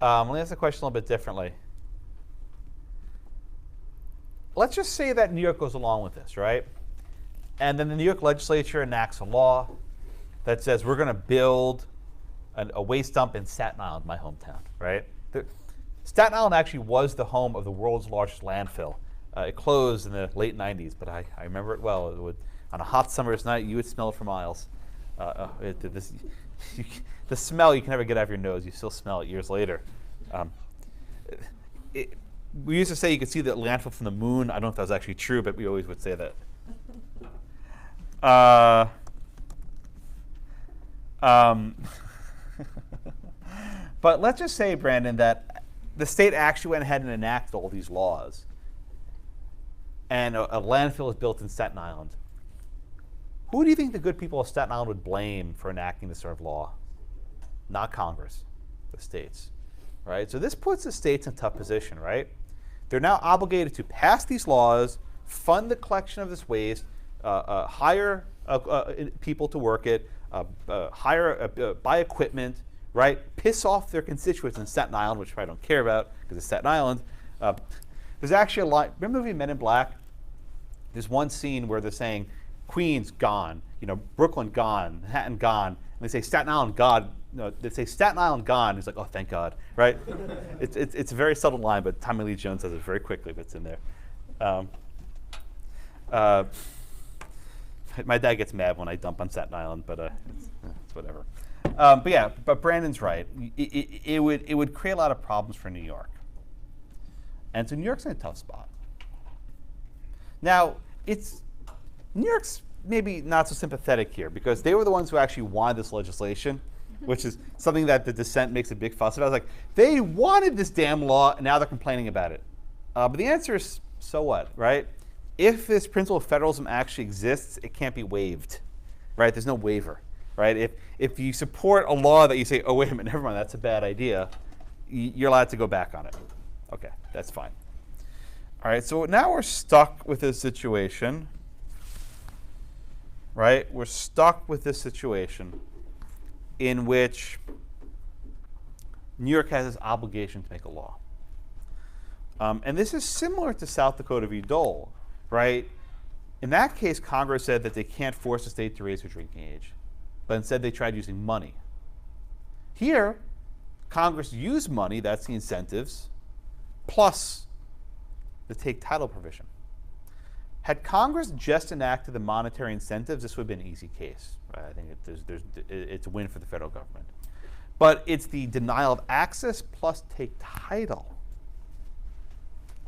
B: Let me ask the question a little bit differently. Let's just say that New York goes along with this, right? And then the New York legislature enacts a law that says we're going to build a waste dump in Staten Island, my hometown, right? Staten Island actually was the home of the world's largest landfill. It closed in the late 90s, but I remember it well. On a hot summer's night, you would smell it for miles. The smell you can never get out of your nose. You still smell it years later. We used to say you could see the landfill from the moon. I don't know if that was actually true, but we always would say that. But let's just say, Brandon, that the state actually went ahead and enacted all these laws, and a landfill is built in Staten Island. Who do you think the good people of Staten Island would blame for enacting this sort of law? Not Congress, the states, right? So this puts the states in a tough position, right? They're now obligated to pass these laws, fund the collection of this waste, hire people to work it, buy equipment, right? Piss off their constituents in Staten Island, which I don't care about because it's Staten Island. There's actually a line. Remember the movie Men in Black? There's one scene where they're saying, Queens gone, Brooklyn gone, Manhattan gone, and they say Staten Island gone. No, they say Staten Island gone. He's like, oh, thank God, right? It's a very subtle line, but Tommy Lee Jones says it very quickly, but it's in there. My dad gets mad when I dump on Staten Island, but it's whatever. But Brandon's right. It would create a lot of problems for New York. And so New York's in a tough spot. Now, New York's maybe not so sympathetic here because they were the ones who actually wanted this legislation, which is something that the Dissent makes a big fuss about. I was like, they wanted this damn law, and now they're complaining about it. But the answer is, so what, right? If this principle of federalism actually exists, it can't be waived, right? There's no waiver, right? If you support a law that you say, oh, wait a minute, never mind, that's a bad idea, you're allowed to go back on it. Okay, that's fine. All right, so now we're stuck with this situation, right? We're stuck with this situation in which New York has this obligation to make a law. And this is similar to South Dakota v. Dole, right? In that case, Congress said that they can't force a state to raise their drinking age, but instead they tried using money. Here, Congress used money, that's the incentives, plus the take title provision. Had Congress just enacted the monetary incentives, this would have been an easy case. Right? I think it's a win for the federal government. But it's the denial of access plus take title.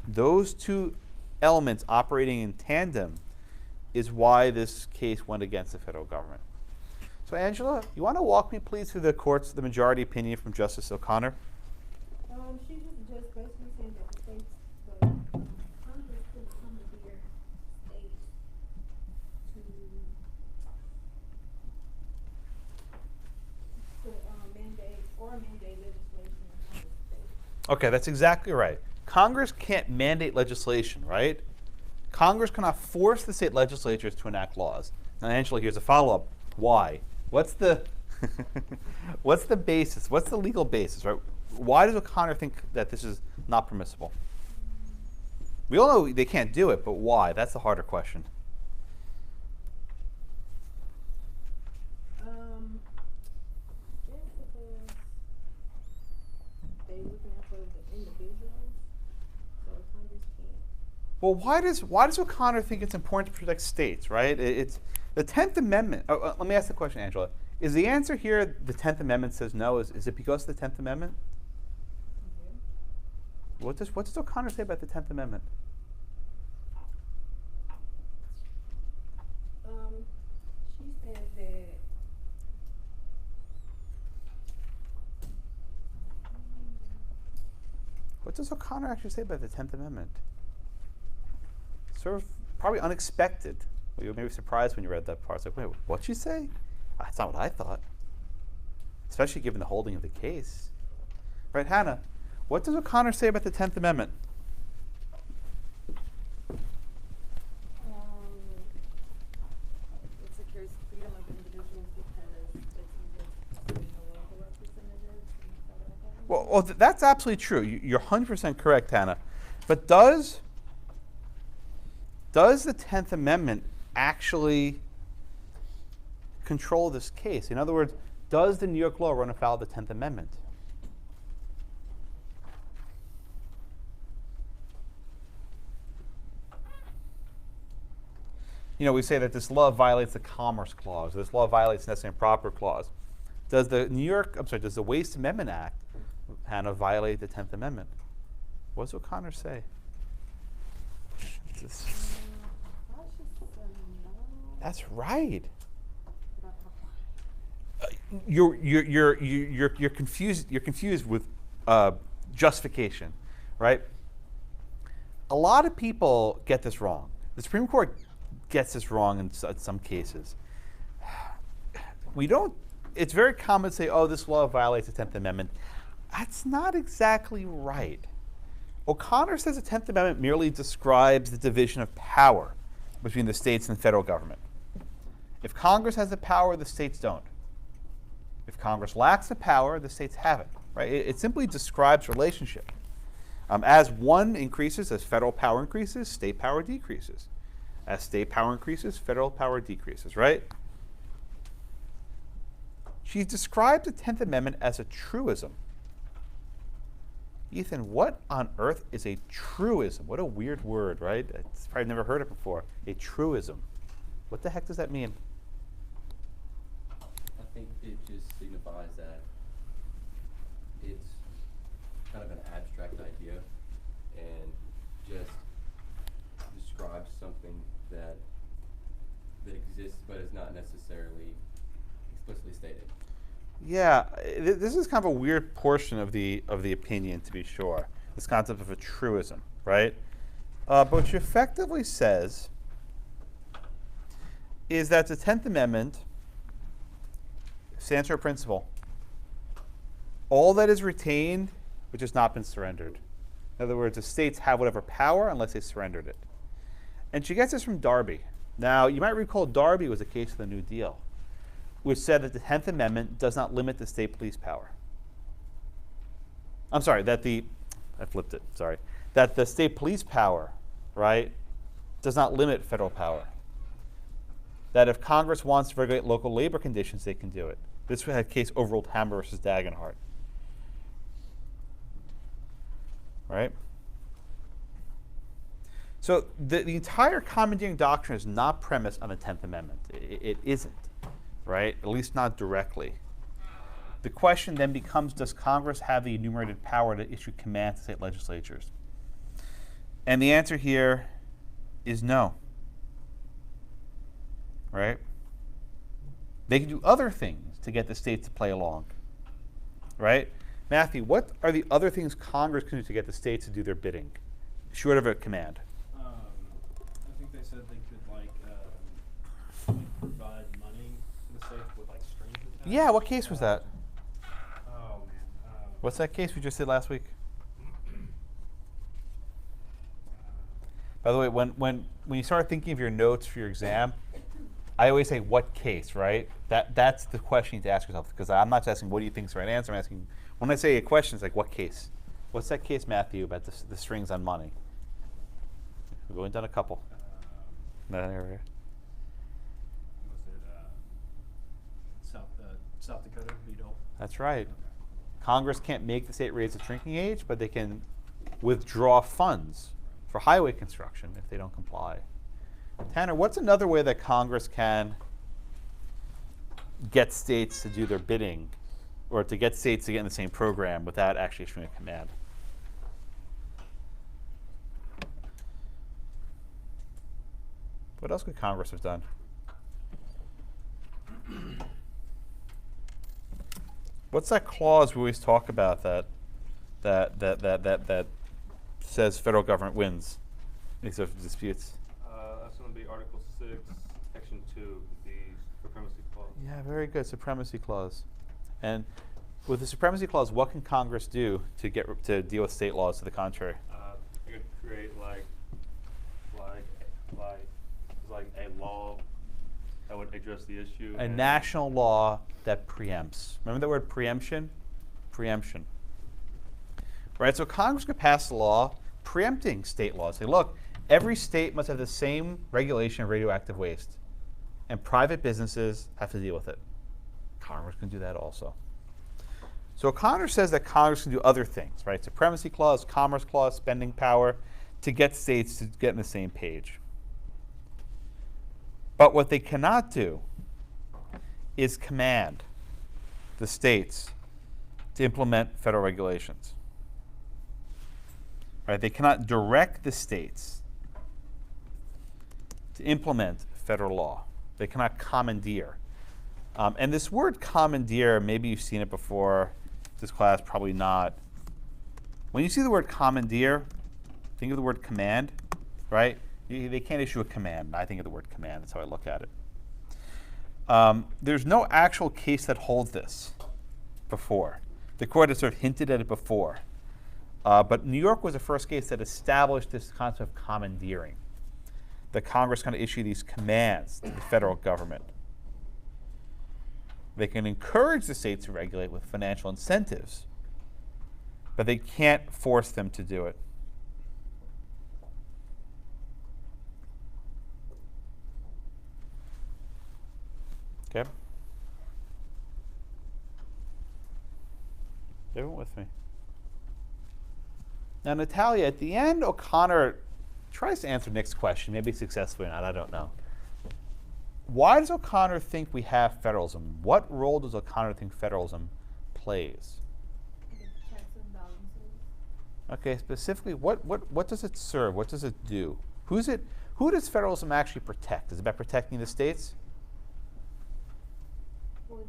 B: Those two elements operating in tandem is why this case went against the federal government. So Angela, you want to walk me please through the majority opinion from Justice O'Connor?
I: She just basically saying that the states, the Congress could commandeer states to mandate legislation in Congress states.
B: Okay, that's exactly right. Congress can't mandate legislation, right? Congress cannot force the state legislatures to enact laws. Now, Angela, here's a follow-up. Why? What's the what's the basis? What's the legal basis, right? Why does O'Connor think that this is not permissible? We all know they can't do it, but why? That's the harder question. Well, why does O'Connor think it's important to protect states, right? It's the 10th Amendment. Let me ask the question, Angela. Is the answer here the 10th Amendment says no? Is it because of the 10th Amendment? Mm-hmm. What does O'Connor say about the 10th Amendment?
I: She said that
B: what does O'Connor actually say about the 10th Amendment? Sort of probably unexpected. Well, you were maybe surprised when you read that part. It's like, wait, what'd she say? That's not what I thought. Especially given the holding of the case. Right, Hannah, what does O'Connor say about the 10th Amendment?
J: It secures freedom of individuals because it's local representatives and federal government.
B: Well, that's absolutely true. You're 100% correct, Hannah. But does the 10th Amendment actually control this case? In other words, does the New York law run afoul of the 10th Amendment? We say that this law violates the Commerce Clause. This law violates the Necessary and Proper Clause. Does the Waste Amendment Act, Hannah, violate the 10th Amendment? What does O'Connor say? That's right. You're confused. You're confused with justification, right? A lot of people get this wrong. The Supreme Court gets this wrong in some cases. it's very common to say, oh, this law violates the 10th Amendment. That's not exactly right. O'Connor says the 10th Amendment merely describes the division of power between the states and the federal government. If Congress has the power, the states don't. If Congress lacks the power, the states have it. Right? It simply describes relationship. As one increases, as federal power increases, state power decreases. As state power increases, federal power decreases, right? She described the 10th Amendment as a truism. Ethan, what on earth is a truism? What a weird word, right? I've probably never heard it before. A truism. What the heck does that mean?
M: I think it just signifies that it's kind of an abstract idea and just describes something that exists but is not necessarily explicitly stated.
B: Yeah, this is kind of a weird portion of the opinion, to be sure. This concept of a truism, right? But what she effectively says is that the 10th Amendment stands for a principle. All that is retained which has not been surrendered. In other words, the states have whatever power unless they surrendered it. And she gets this from Darby. Now, you might recall Darby was a case of the New Deal, which said that the 10th Amendment does not limit the state police power. I'm sorry, that the state police power, right, does not limit federal power. That if Congress wants to regulate local labor conditions, they can do it. This had a case overruled Hammer versus Dagenhart. Right? So the entire commandeering doctrine is not premised on the 10th Amendment. It isn't, right? At least not directly. The question then becomes, does Congress have the enumerated power to issue commands to state legislatures? And the answer here is no. Right? They can do other things to get the states to play along. Right? Matthew, what are the other things Congress can do to get the states to do their bidding, short of a command?
P: I think they said they could provide money to the states with strings attached.
B: Yeah, what case was that?
P: Oh man.
B: What's that case we just did last week? By the way, when you start thinking of your notes for your exam, I always say, what case, right? That's the question you need to ask yourself, because I'm not just asking what do you think is the right answer. I'm asking, when I say a question, it's like, what case? What's that case, Matthew, about the strings on money? We've only done a couple. In that area.
P: Was it South Dakota, Beadle?
B: That's right. Congress can't make the state raise the drinking age, but they can withdraw funds for highway construction if they don't comply. Tanner, what's another way that Congress can get states to do their bidding, or to get states to get in the same program without actually issuing a command? What else could Congress have done? What's that clause we always talk about that says federal government wins in these sorts of disputes?
Q: That's going to be Article 6, Section 2, the Supremacy Clause.
B: Yeah, very good. Supremacy Clause. And with the Supremacy Clause, what can Congress do to deal with state laws to the contrary?
Q: You could create a law that would address the issue.
B: A national law that preempts. Remember the word preemption? Preemption. Right, so Congress could pass a law preempting state laws. Say, look, every state must have the same regulation of radioactive waste, and private businesses have to deal with it. Congress can do that also. So O'Connor says that Congress can do other things, right? Supremacy Clause, Commerce Clause, spending power, to get states to get on the same page. But what they cannot do is command the states to implement federal regulations. Right? They cannot direct the states to implement federal law. They cannot commandeer. And this word commandeer, maybe you've seen it before. This class, probably not. When you see the word commandeer, think of the word command, right? They can't issue a command. I think of the word command. That's how I look at it. There's no actual case that holds this before. The court has sort of hinted at it before. But New York was the first case that established this concept of commandeering. The Congress kind of issue these commands to the federal government. They can encourage the states to regulate with financial incentives, but they can't force them to do it. Okay? Everyone with me? Now, Natalia, at the end, O'Connor tries to answer Nick's question, maybe successfully or not, I don't know. Why does O'Connor think we have federalism? What role does O'Connor think federalism plays?
I: Checks and balances.
B: Okay, specifically, what does it serve? What does it do? Who does federalism actually protect? Is it about protecting the states?
I: Well,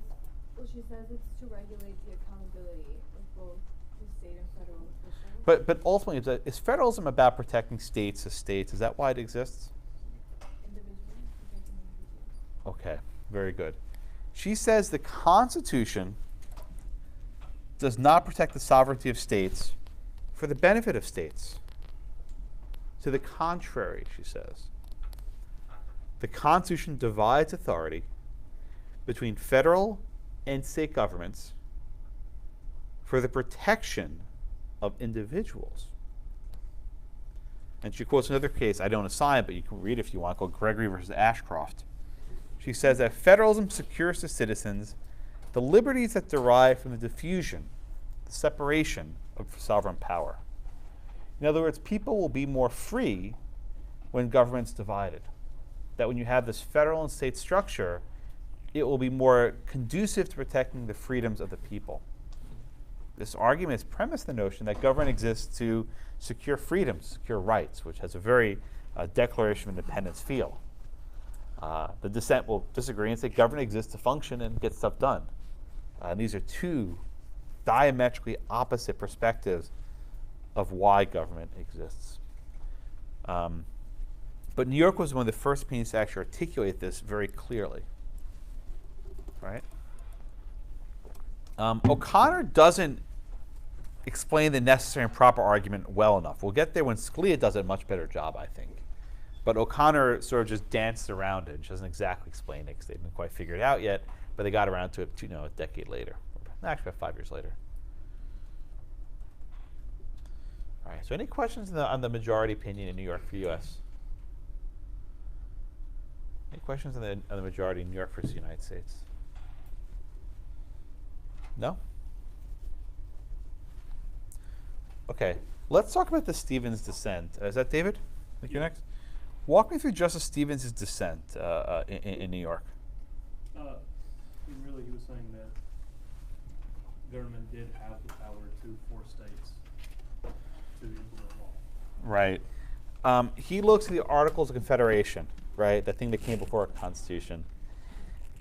I: she says it's to regulate the accountability of both the state and federal officials.
B: But ultimately, is federalism about protecting states as states? Is that why it exists?
I: Individuals, protecting individuals.
B: Okay, very good. She says the Constitution does not protect the sovereignty of states for the benefit of states. To the contrary, she says. The Constitution divides authority between federal and state governments for the protection of individuals. And she quotes another case, I don't assign, but you can read if you want, called Gregory versus Ashcroft. She says that federalism secures to citizens the liberties that derive from the diffusion, the separation of sovereign power. In other words, people will be more free when government's divided. That when you have this federal and state structure, it will be more conducive to protecting the freedoms of the people. This argument is premised on the notion that government exists to secure freedoms, secure rights, which has a very Declaration of Independence feel. The dissent will disagree and say government exists to function and get stuff done. And these are two diametrically opposite perspectives of why government exists. But New York was one of the first opinions to actually articulate this very clearly. Right? O'Connor doesn't explain the necessary and proper argument well enough. We'll get there when Scalia does a much better job, I think. But O'Connor sort of just danced around it. She doesn't exactly explain it because they haven't quite figured it out yet, but they got around to it, a decade later. Actually, about 5 years later. All right, so any questions on the majority opinion in New York for U.S.? Any questions on the majority in New York versus the United States? No? Okay, let's talk about the Stevens dissent. Is that David? I think you're next. Walk me through Justice Stevens' dissent in New York.
P: Really, he was saying that government did have the power to force states to implement law.
B: Right. He looks at the Articles of Confederation, right, the thing that came before our Constitution,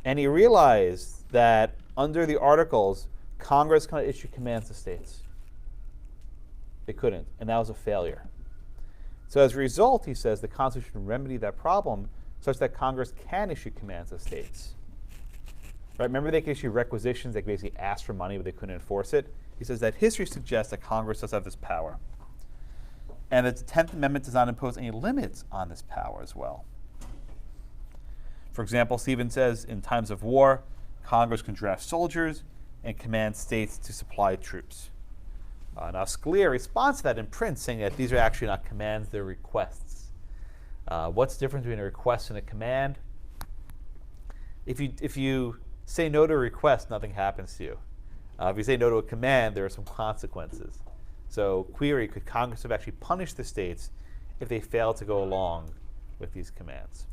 B: and he realized that under the Articles, Congress couldn't issue commands to states. It couldn't, and that was a failure. So as a result, he says, the Constitution remedied that problem such that Congress can issue commands to states. Right? Remember, they could issue requisitions, they could basically ask for money, but they couldn't enforce it. He says that history suggests that Congress does have this power. And that the 10th Amendment does not impose any limits on this power as well. For example, Stevens says, in times of war, Congress can draft soldiers and command states to supply troops. Now, Scalia responds to that in Printz, saying that these are actually not commands, they're requests. What's the difference between a request and a command? If you say no to a request, nothing happens to you. If you say no to a command, there are some consequences. So, query, could Congress have actually punished the states if they failed to go along with these commands?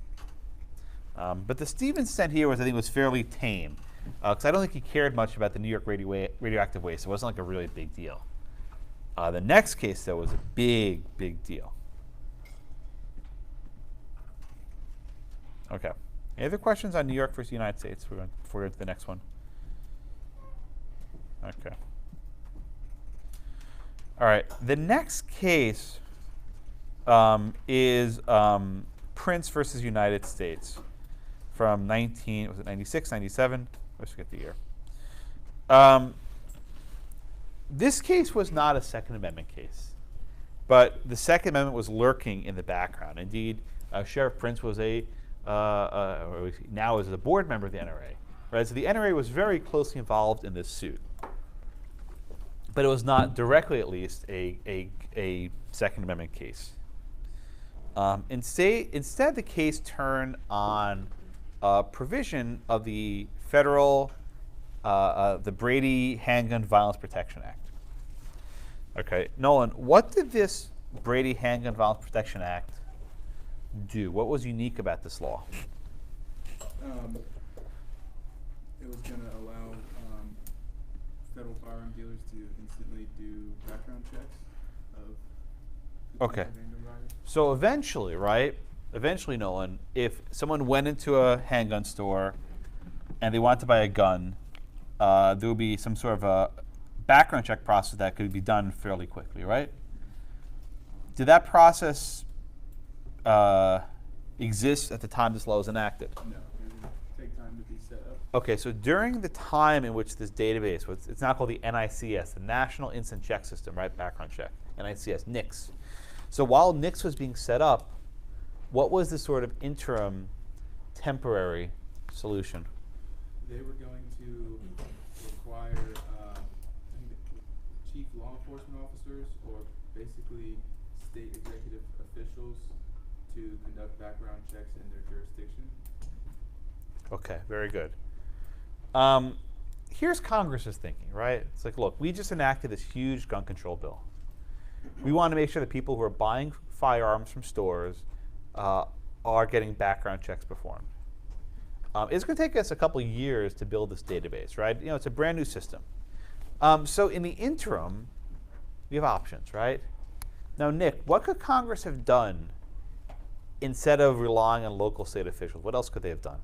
B: But the Stevens dissent here was, I think, was fairly tame, because I don't think he cared much about the New York radioactive waste. It wasn't like a really big deal. The next case, though, was a big, big deal. Okay. Any other questions on New York versus the United States before we go to the next one? Okay. All right. The next case is Printz versus United States from 96, 97? Let's get the year. This case was not a Second Amendment case, but the Second Amendment was lurking in the background. Indeed, Sheriff Printz was now is a board member of the NRA. Right? So the NRA was very closely involved in this suit, but it was not directly, at least, a Second Amendment case. Instead, the case turned on a provision of the federal, the Brady Handgun Violence Protection Act. Okay, Nolan, what did this Brady Handgun Violence Protection Act do? What was unique about this law?
R: It was going to allow federal firearm dealers to instantly do background checks of
B: Okay. So eventually, right? Eventually, Nolan, if someone went into a handgun store and they wanted to buy a gun, there would be some sort of a background check process that could be done fairly quickly, right? Did that process exist at the time this law was enacted?
R: No, it would take time to be set up.
B: Okay, so during the time in which this database was, it's now called the NICS, the National Instant Check System, right? Background check, NICS, NICS. So while NICS was being set up, what was the sort of interim, temporary solution?
R: They were going to require chief law enforcement officers or basically state executive officials to conduct background checks in their jurisdiction.
B: Okay, very good. Here's Congress's thinking, right? It's like, look, we just enacted this huge gun control bill. We want to make sure that people who are buying firearms from stores are getting background checks performed. It's going to take us a couple years to build this database, right? You know, it's a brand new system. So in the interim, we have options, right? Now, Nick, what could Congress have done instead of relying on local state officials? What else could they have done?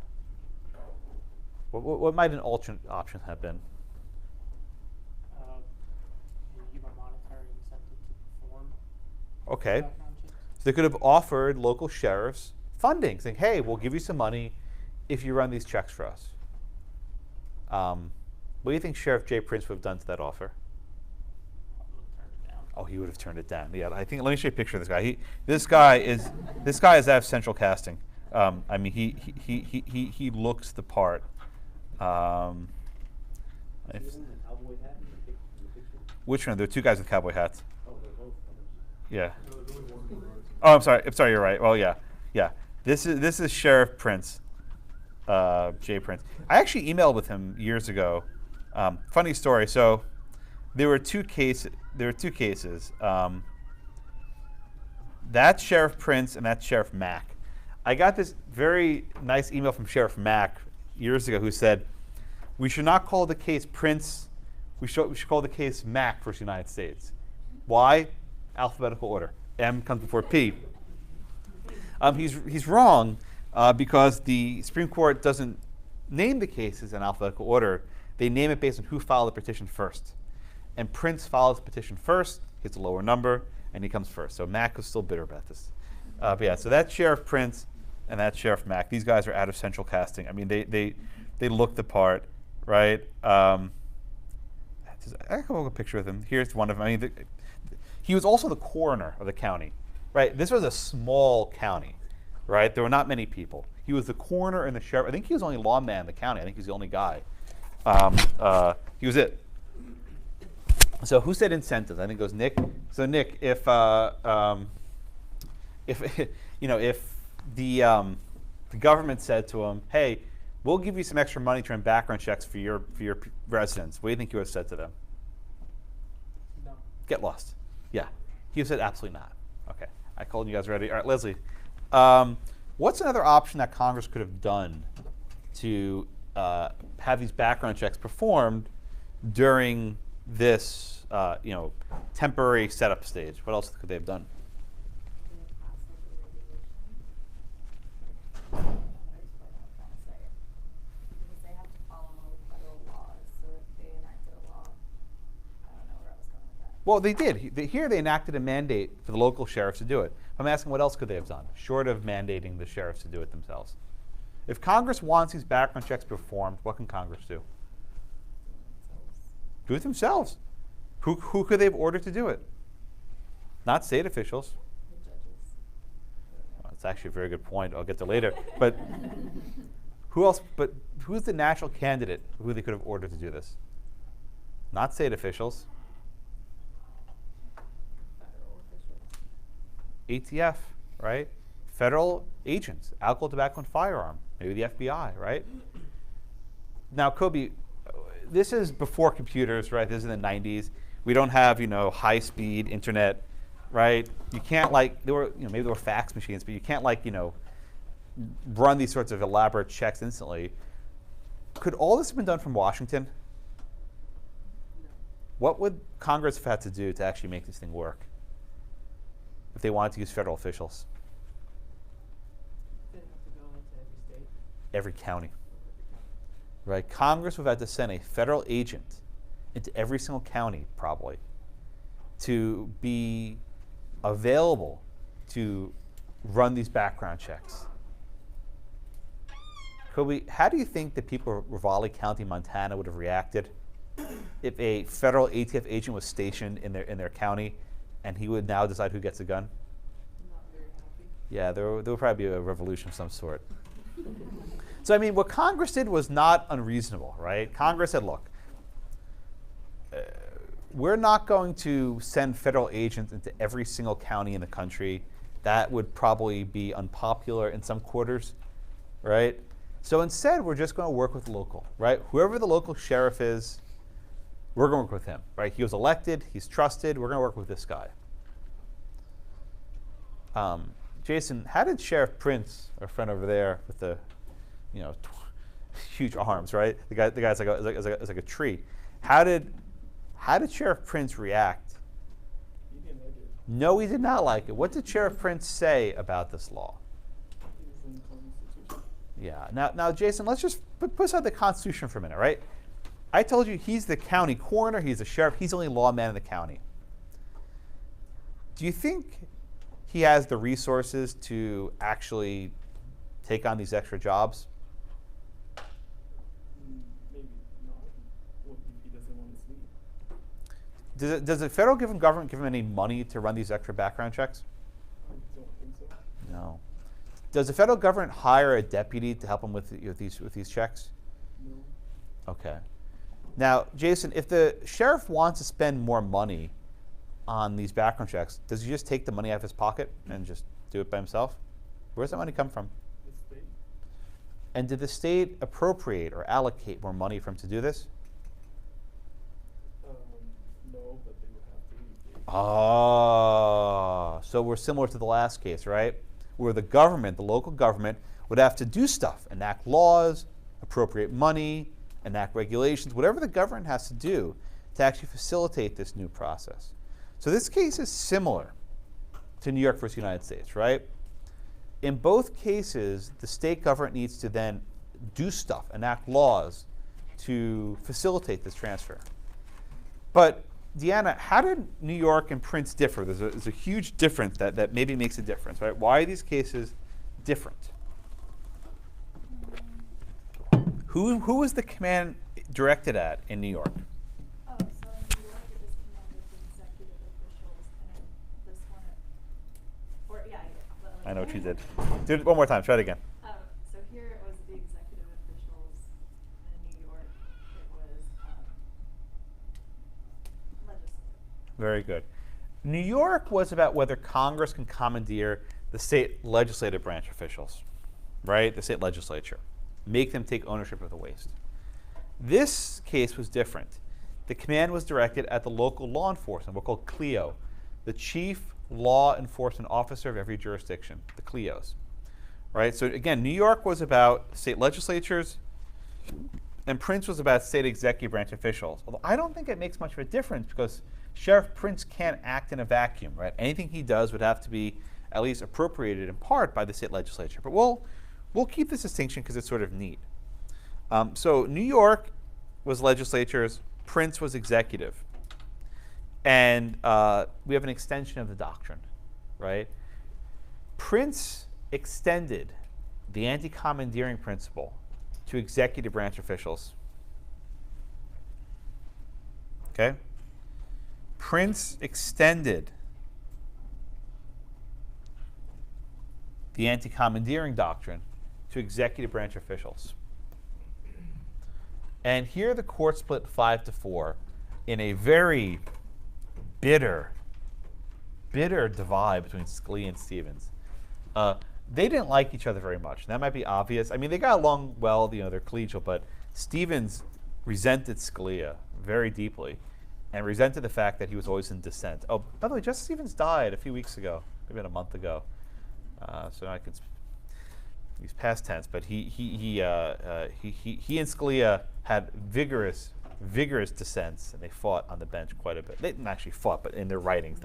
B: What might an alternate option have been?
S: Give a monetary incentive to perform.
B: Okay. So they could have offered local sheriffs funding, saying, hey, we'll give you some money if you run these checks for us. What do you think Sheriff Jay Printz would have done to that offer? Oh, he would have turned it down. Yeah, I think. Let me show you a picture of this guy. This guy is out of central casting. I mean, he looks the part. Which one? There are two guys with cowboy hats. Yeah. Oh, I'm sorry. You're right. Well, yeah. This is Sheriff Printz, Jay Printz. I actually emailed with him years ago. Funny story. So there were two cases. That's Sheriff Printz and that's Sheriff Mack. I got this very nice email from Sheriff Mack years ago who said, we should not call the case Printz, we should call the case Mack versus United States. Why? Alphabetical order. M comes before P. He's wrong because the Supreme Court doesn't name the cases in alphabetical order. They name it based on who filed the petition first. And Printz files the petition first, gets a lower number, and he comes first. So Mack was still bitter about this. But yeah, so that's Sheriff Printz and that's Sheriff Mack. These guys are out of central casting. I mean, they look the part, right? I can hold a picture of him. Here's one of them. I mean, he was also the coroner of the county, right? This was a small county, right? There were not many people. He was the coroner and the sheriff. I think he was the only lawman in the county. I think he's the only guy. He was it. So who said incentives? I think it was Nick. So Nick, if the government said to him, "Hey, we'll give you some extra money to run background checks for your residents," what do you think you would have said to them?
S: No.
B: Get lost. Yeah. He said absolutely not. Okay. I called you guys ready. All right, Leslie. What's another option that Congress could have done to have these background checks performed during this temporary setup stage? What else could they have done? Well, they did. Here they enacted a mandate for the local sheriffs to do it. I'm asking what else could they have done, short of mandating the sheriffs to do it themselves? If Congress wants these background checks performed, what can Congress do? Do it themselves. Who could they have ordered to do it? Not state officials. Well, that's actually a very good point. I'll get to later. But who else? But who's the natural candidate who they could have ordered to do this? Not state officials. ATF, right? Federal agents, alcohol, tobacco, and firearm. Maybe the FBI, right? Now, Kobe, this is before computers, right? This is in the 90s. We don't have, high-speed internet, right? You can't maybe there were fax machines, but you can't run these sorts of elaborate checks instantly. Could all this have been done from Washington? What would Congress have had to do to actually make this thing work if they wanted to use federal officials?
S: They have to go into every state.
B: Every county. Right? Congress would have had to send a federal agent into every single county, probably, to be available to run these background checks. Kobe, how do you think the people of Ravalli County, Montana would have reacted if a federal ATF agent was stationed in their county and he would now decide who gets a gun?
S: Not very happy.
B: Yeah, there would probably be a revolution of some sort. So, I mean, what Congress did was not unreasonable, right? Congress said, look, we're not going to send federal agents into every single county in the country. That would probably be unpopular in some quarters, right? So instead, we're just going to work with local, right? Whoever the local sheriff is, we're going to work with him, right? He was elected, he's trusted, we're going to work with this guy. Jason, how did Sheriff Printz, our friend over there with the, huge arms, right? The guy's like a tree. How did Sheriff Printz react?
P: He didn't like it.
B: No, he did not like it. What did Sheriff Printz say about this law?
P: He was in the Constitution.
B: Yeah. Now, Jason, let's just put aside the Constitution for a minute, right? I told you he's the county coroner, he's the sheriff, he's the only lawman in the county. Do you think he has the resources to actually take on these extra jobs?
P: Maybe not. What if he doesn't want to sleep?
B: Does the federal government give him any money to run these extra background checks?
P: I don't think so.
B: No. Does the federal government hire a deputy to help him with these checks?
P: No.
B: Okay. Now, Jason, if the sheriff wants to spend more money on these background checks, does he just take the money out of his pocket and just do it by himself? Where does that money come from?
P: The state.
B: And did the state appropriate or allocate more money for him to do this?
P: No, but they would have to.
B: Ah, so we're similar to the last case, right? Where the government, the local government, would have to do stuff, enact laws, appropriate money, enact regulations, whatever the government has to do to actually facilitate this new process. So this case is similar to New York versus United States, right? In both cases, the state government needs to then do stuff, enact laws to facilitate this transfer. But Deanna, how did New York and Printz differ? There's a huge difference that maybe makes a difference, right? Why are these cases different? Who was the command directed at in New York?
J: Oh, so in New York it was commanded to executive officials, and in this one,
B: I know what you did. Do it one more time. Try it again.
J: So here it was the executive officials. In New York, it was legislative.
B: Very good. New York was about whether Congress can commandeer the state legislative branch officials, right? The state legislature. Make them take ownership of the waste. This case was different. The command was directed at the local law enforcement, we're called CLEO, the Chief Law Enforcement Officer of every jurisdiction, the CLEOs. Right? So again, New York was about state legislatures, and Printz was about state executive branch officials. Although I don't think it makes much of a difference because Sheriff Printz can't act in a vacuum, right? Anything he does would have to be at least appropriated in part by the state legislature. But we'll keep this distinction because it's sort of neat. So New York was legislatures, Printz was executive. And we have an extension of the doctrine, right? Printz extended the anti-commandeering principle to executive branch officials. Okay? Printz extended the anti-commandeering doctrine to executive branch officials. And here the court split 5-4 in a very bitter divide between Scalia and Stevens. They didn't like each other very much. That might be obvious. I mean, they got along well, they're collegial, but Stevens resented Scalia very deeply and resented the fact that he was always in dissent. Oh, by the way, Justice Stevens died a few weeks ago, maybe about a month ago. So I can use past tense, but he and Scalia had vigorous dissents, and they fought on the bench quite a bit. They didn't actually fought, but in their writings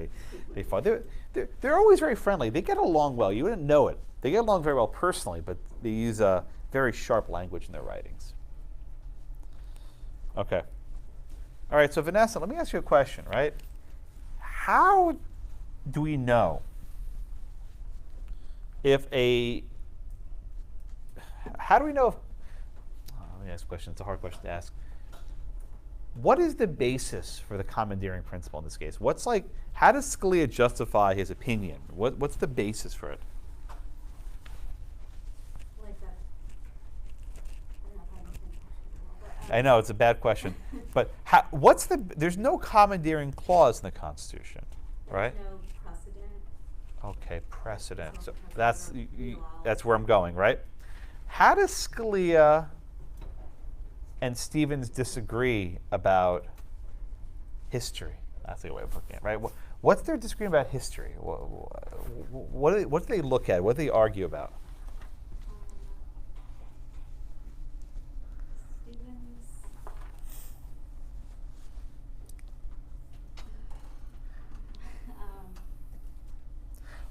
B: they fought. They're always very friendly. They get along well. You wouldn't know it. They get along very well personally, but they use very sharp language in their writings. Okay. All right, so Vanessa, let me ask you a question, right? How do we know if let me ask a question. It's a hard question to ask. What is the basis for the commandeering principle in this case? How does Scalia justify his opinion? What's the basis for it? I know it's a bad question, but there's no commandeering clause in the Constitution, right?
I: No precedent.
B: Okay, precedent. So that's where I'm going, right? How does Scalia and Stevens disagree about history? That's the way of looking at it, right? What's their disagreement about history? What do they look at? What do they argue about?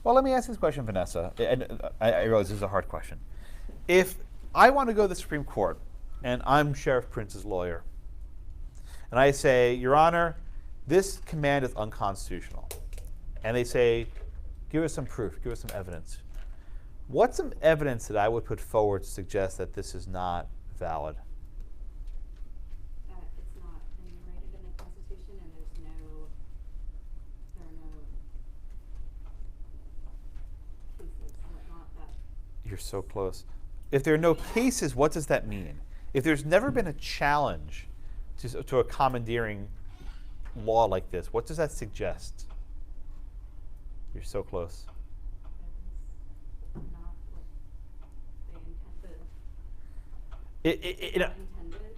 B: Well, let me ask this question, Vanessa. And I realize this is a hard question. If I want to go to the Supreme Court, and I'm Sheriff Printz's lawyer, and I say, Your Honor, this command is unconstitutional, and they say, give us some proof, give us some evidence. What's some evidence that I would put forward to suggest that this is not valid?
J: It's not enumerated in the Constitution, and there are no cases and whatnot that.
B: You're so close. If there are no cases, what does that mean? If there's never been a challenge to a commandeering law like this, what does that suggest? You're so close.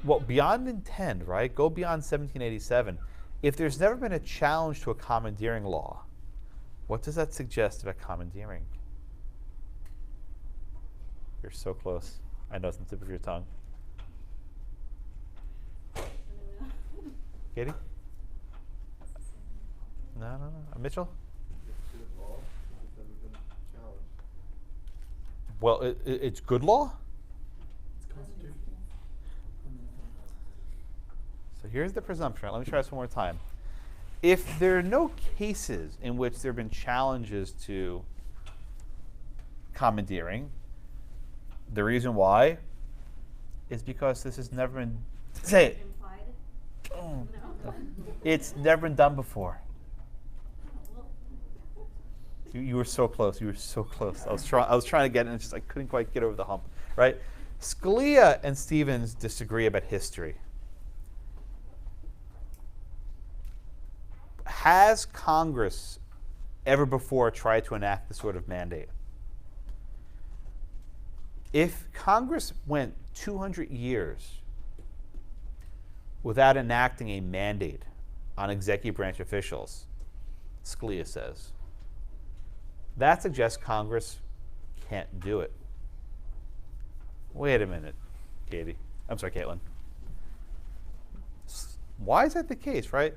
B: Well, beyond intent, right? Go beyond 1787. If there's never been a challenge to a commandeering law, what does that suggest about commandeering? You're so close. I know it's on the tip of your tongue. Katie? No. Mitchell? Well, it's good law? So here's the presumption. Let me try this one more time. If there are no cases in which there have been challenges to commandeering, the reason why is because this has never been, say it. Oh, no. It's never been done before. You were so close. You were so close. I was trying to get it, and I couldn't quite get over the hump. Right? Scalia and Stevens disagree about history. Has Congress ever before tried to enact this sort of mandate? If Congress went 200 years without enacting a mandate on executive branch officials, Scalia says, that suggests Congress can't do it. Wait a minute, Katie. I'm sorry, Caitlin. Why is that the case, right?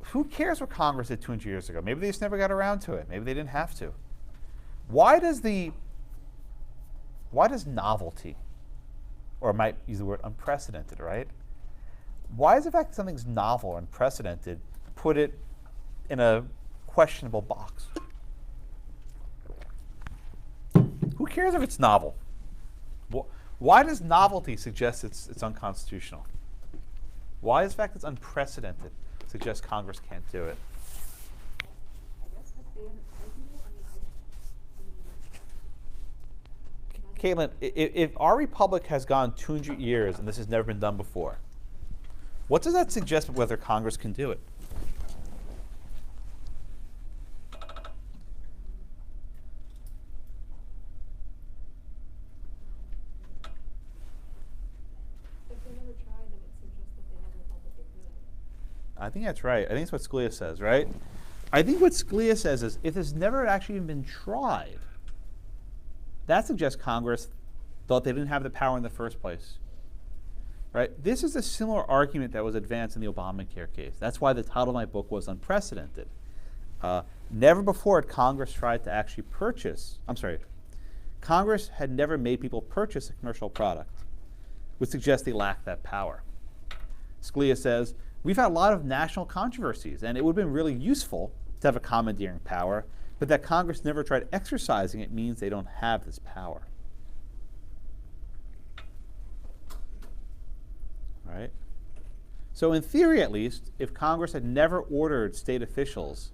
B: Who cares what Congress did 200 years ago? Maybe they just never got around to it. Maybe they didn't have to. Why does novelty, or I might use the word unprecedented, right? Why is the fact that something's novel or unprecedented put it in a questionable box? Who cares cares if it's novel? Why does novelty suggest it's unconstitutional? Why does the fact it's unprecedented suggest Congress can't do it? Caitlin, if our republic has gone 200 years and this has never been done before, what does that suggest about whether Congress can do it? I think that's right. I think that's what Scalia says, right? I think what Scalia says is if it's never actually even been tried, that suggests Congress thought they didn't have the power in the first place. Right? This is a similar argument that was advanced in the Obamacare case. That's why the title of my book was Unprecedented. Never before had Congress tried to actually Congress had never made people purchase a commercial product, which suggests they lack that power. Scalia says, we've had a lot of national controversies, and it would have been really useful to have a commandeering power, but that Congress never tried exercising it means they don't have this power. Right? So in theory, at least, if Congress had never ordered state officials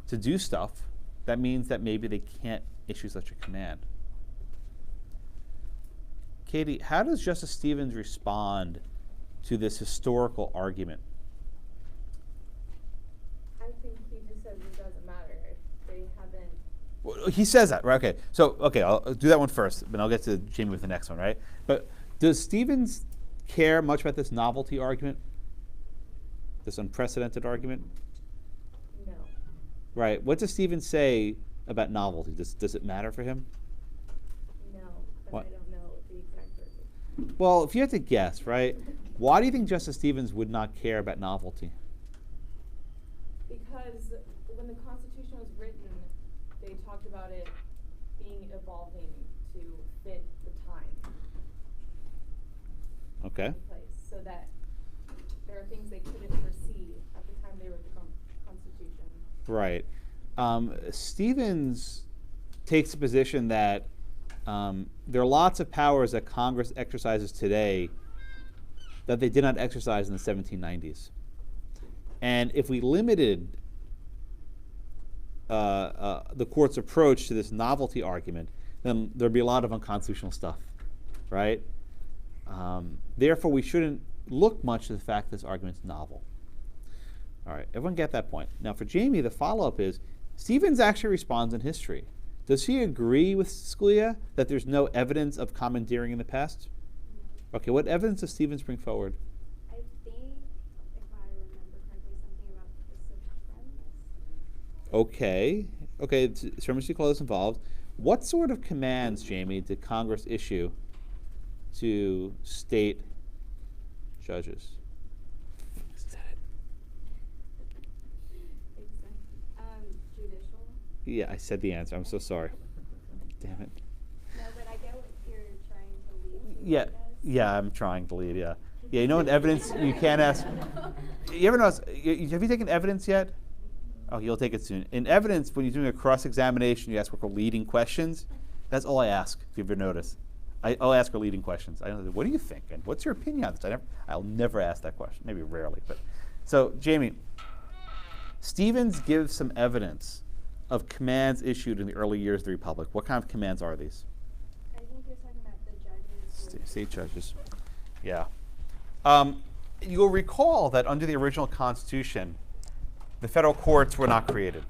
B: to do stuff, that means that maybe they can't issue such a command. Katie, how does Justice Stevens respond to this historical argument?
T: I think he just says it doesn't matter if they haven't.
B: Well, he says that, right? Okay. So, I'll do that one first, then I'll get to Jamie with the next one, right? But does Stevens care much about this novelty argument? This unprecedented argument?
T: No.
B: Right. What does Stevens say about novelty? Does it matter for him?
T: No, but
B: What?
T: I don't know the exact version.
B: Well, if you had to guess, right? Why do you think Justice Stevens would not care about novelty?
T: Because when the Constitution was written, they talked about it being evolving to fit the time.
B: Okay.
T: In place, so that there are things they couldn't foresee at the time they wrote the Constitution.
B: Right. Stevens takes the position that there are lots of powers that Congress exercises today that they did not exercise in the 1790s. And if we limited the court's approach to this novelty argument, then there'd be a lot of unconstitutional stuff, right? Therefore, we shouldn't look much at the fact this argument's novel. All right, everyone get that point. Now, for Jamie, the follow-up is, Stevens actually responds in history. Does he agree with Scalia that there's no evidence of commandeering in the past? Okay, what evidence does Stevens bring forward?
J: I think, if I remember correctly, something about the supremacy.
B: Okay, supremacy clause involved. What sort of commands, Jamie, did Congress issue to state judges?
J: Judicial.
B: Yeah, I said the answer. I'm so sorry. Damn it.
J: No, but I get what you're trying to lead.
B: Yeah, yeah, I'm trying to lead. Yeah, yeah. You know what evidence you can't ask. You ever notice? Have you taken evidence yet? Oh, you'll take it soon. In evidence, when you're doing a cross-examination, you ask for leading questions. That's all I ask. If you ever notice, I'll ask her leading questions. I don't know, what do you think? And what's your opinion on this? I'll never ask that question. Maybe rarely, but so Jamie, Stevens gives some evidence of commands issued in the early years of the Republic. What kind of commands are these?
J: I think you're talking about the judges.
B: State judges. Yeah. You'll recall that under the original Constitution, the federal courts were not created.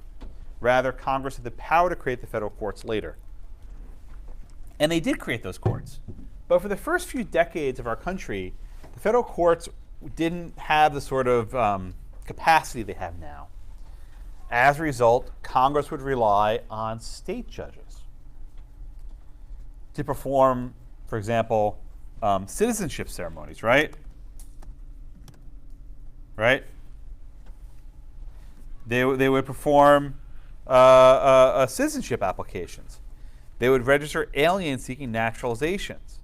B: Rather, Congress had the power to create the federal courts later. And they did create those courts. But for the first few decades of our country, the federal courts didn't have the sort of capacity they have now. As a result, Congress would rely on state judges to perform, for example, citizenship ceremonies, right? Right? They would perform citizenship applications. They would register aliens seeking naturalizations.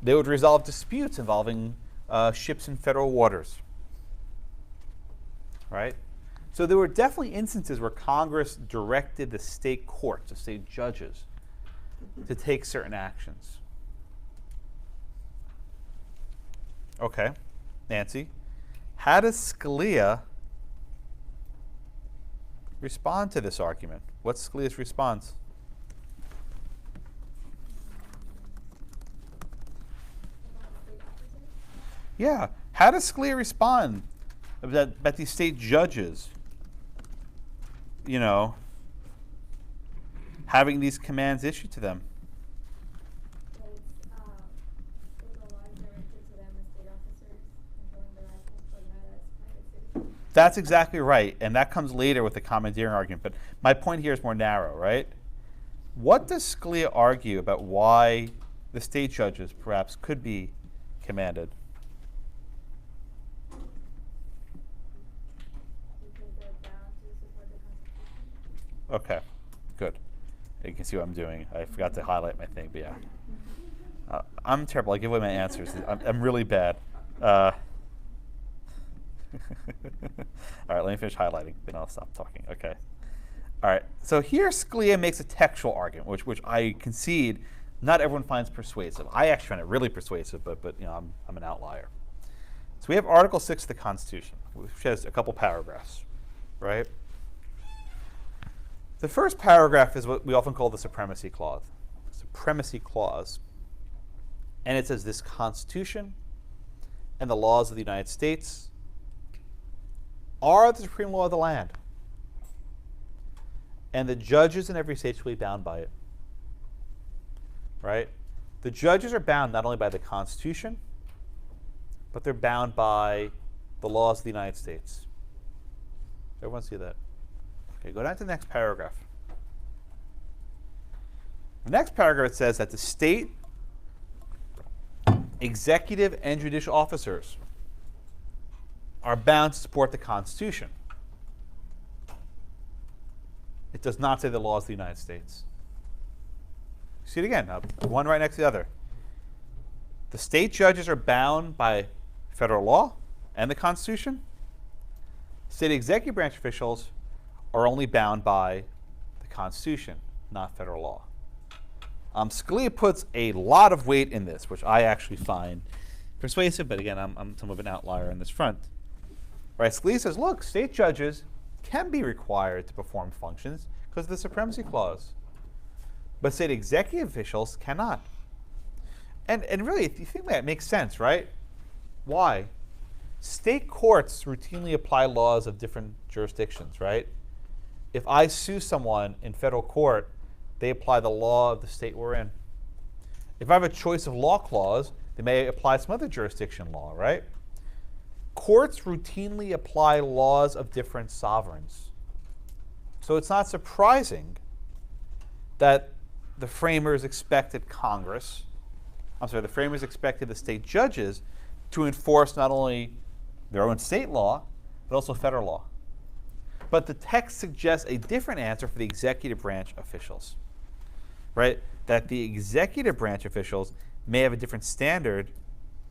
B: They would resolve disputes involving ships in federal waters. Right? So there were definitely instances where Congress directed the state courts, the state judges, to take certain actions. Okay, Nancy, how does Scalia respond to this argument? What's Scalia's response? Yeah, how does Scalia respond that these state judges, you know, having these commands issued to them? That's exactly right, and that comes later with the commandeering argument. But my point here is more narrow, right? What does Scalia argue about why the state judges perhaps could be commanded? Okay, good. You can see what I'm doing. I forgot to highlight my thing, but yeah. I'm terrible. I give away my answers. I'm really bad. All right, let me finish highlighting, then I'll stop talking. Okay. All right, so here Scalia makes a textual argument, which I concede not everyone finds persuasive. I actually find it really persuasive, but you know, I'm an outlier. So we have Article 6 of the Constitution, which has a couple paragraphs, right? The first paragraph is what we often call the Supremacy Clause. Supremacy Clause. And it says this Constitution and the laws of the United States are the supreme law of the land, and the judges in every state shall be bound by it. Right? The judges are bound not only by the Constitution, but they're bound by the laws of the United States. Everyone see that? Okay, go down to the next paragraph. The next paragraph says that the state executive and judicial officers are bound to support the Constitution. It does not say the laws of the United States. See it again, one right next to the other. The state judges are bound by federal law and the Constitution. State executive branch officials are only bound by the Constitution, not federal law. Scalia puts a lot of weight in this, which I actually find persuasive, but again, I'm some of an outlier in this front. Right? Scalia says, look, state judges can be required to perform functions because of the Supremacy Clause, but state executive officials cannot. And really, if you think about it, it makes sense, right? Why? State courts routinely apply laws of different jurisdictions, right? If I sue someone in federal court, they apply the law of the state we're in. If I have a choice of law clause, they may apply some other jurisdiction law, right? Courts routinely apply laws of different sovereigns. So it's not surprising that the framers expected the framers expected the state judges to enforce not only their own state law, but also federal law. But the text suggests a different answer for the executive branch officials, right? That the executive branch officials may have a different standard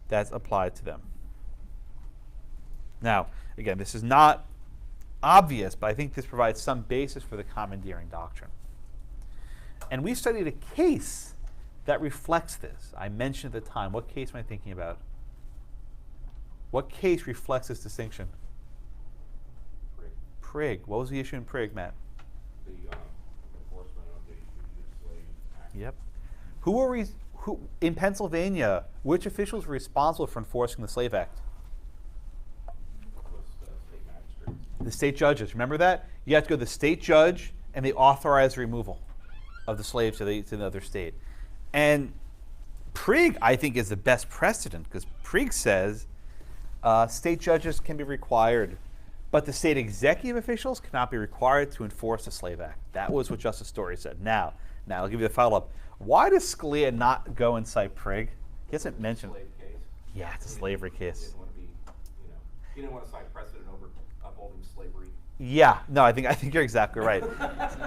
B: that's applied to them. Now, again, this is not obvious, but I think this provides some basis for the commandeering doctrine. And we studied a case that reflects this. I mentioned at the time, what case am I thinking about? What case reflects this distinction? Prig. What was the issue in Prig, Matt?
N: The enforcement of the Fugitive Slave Act.
B: Yep. Who in Pennsylvania, which officials were responsible for enforcing the Slave Act? The state judges. Remember that? You have to go to the state judge, and they authorize the removal of the slaves to the other state. And Prig, I think, is the best precedent, because Prig says state judges can be required, but the state executive officials cannot be required to enforce the Slave Act. That was what Justice Story said. Now I'll give you the follow-up. Why does Scalia not go and cite Prig? He doesn't mention.
N: Slave case.
B: Yeah, it's a slavery case.
N: He didn't want to be, he didn't want to cite precedent over upholding slavery.
B: Yeah, no, I think you're exactly right.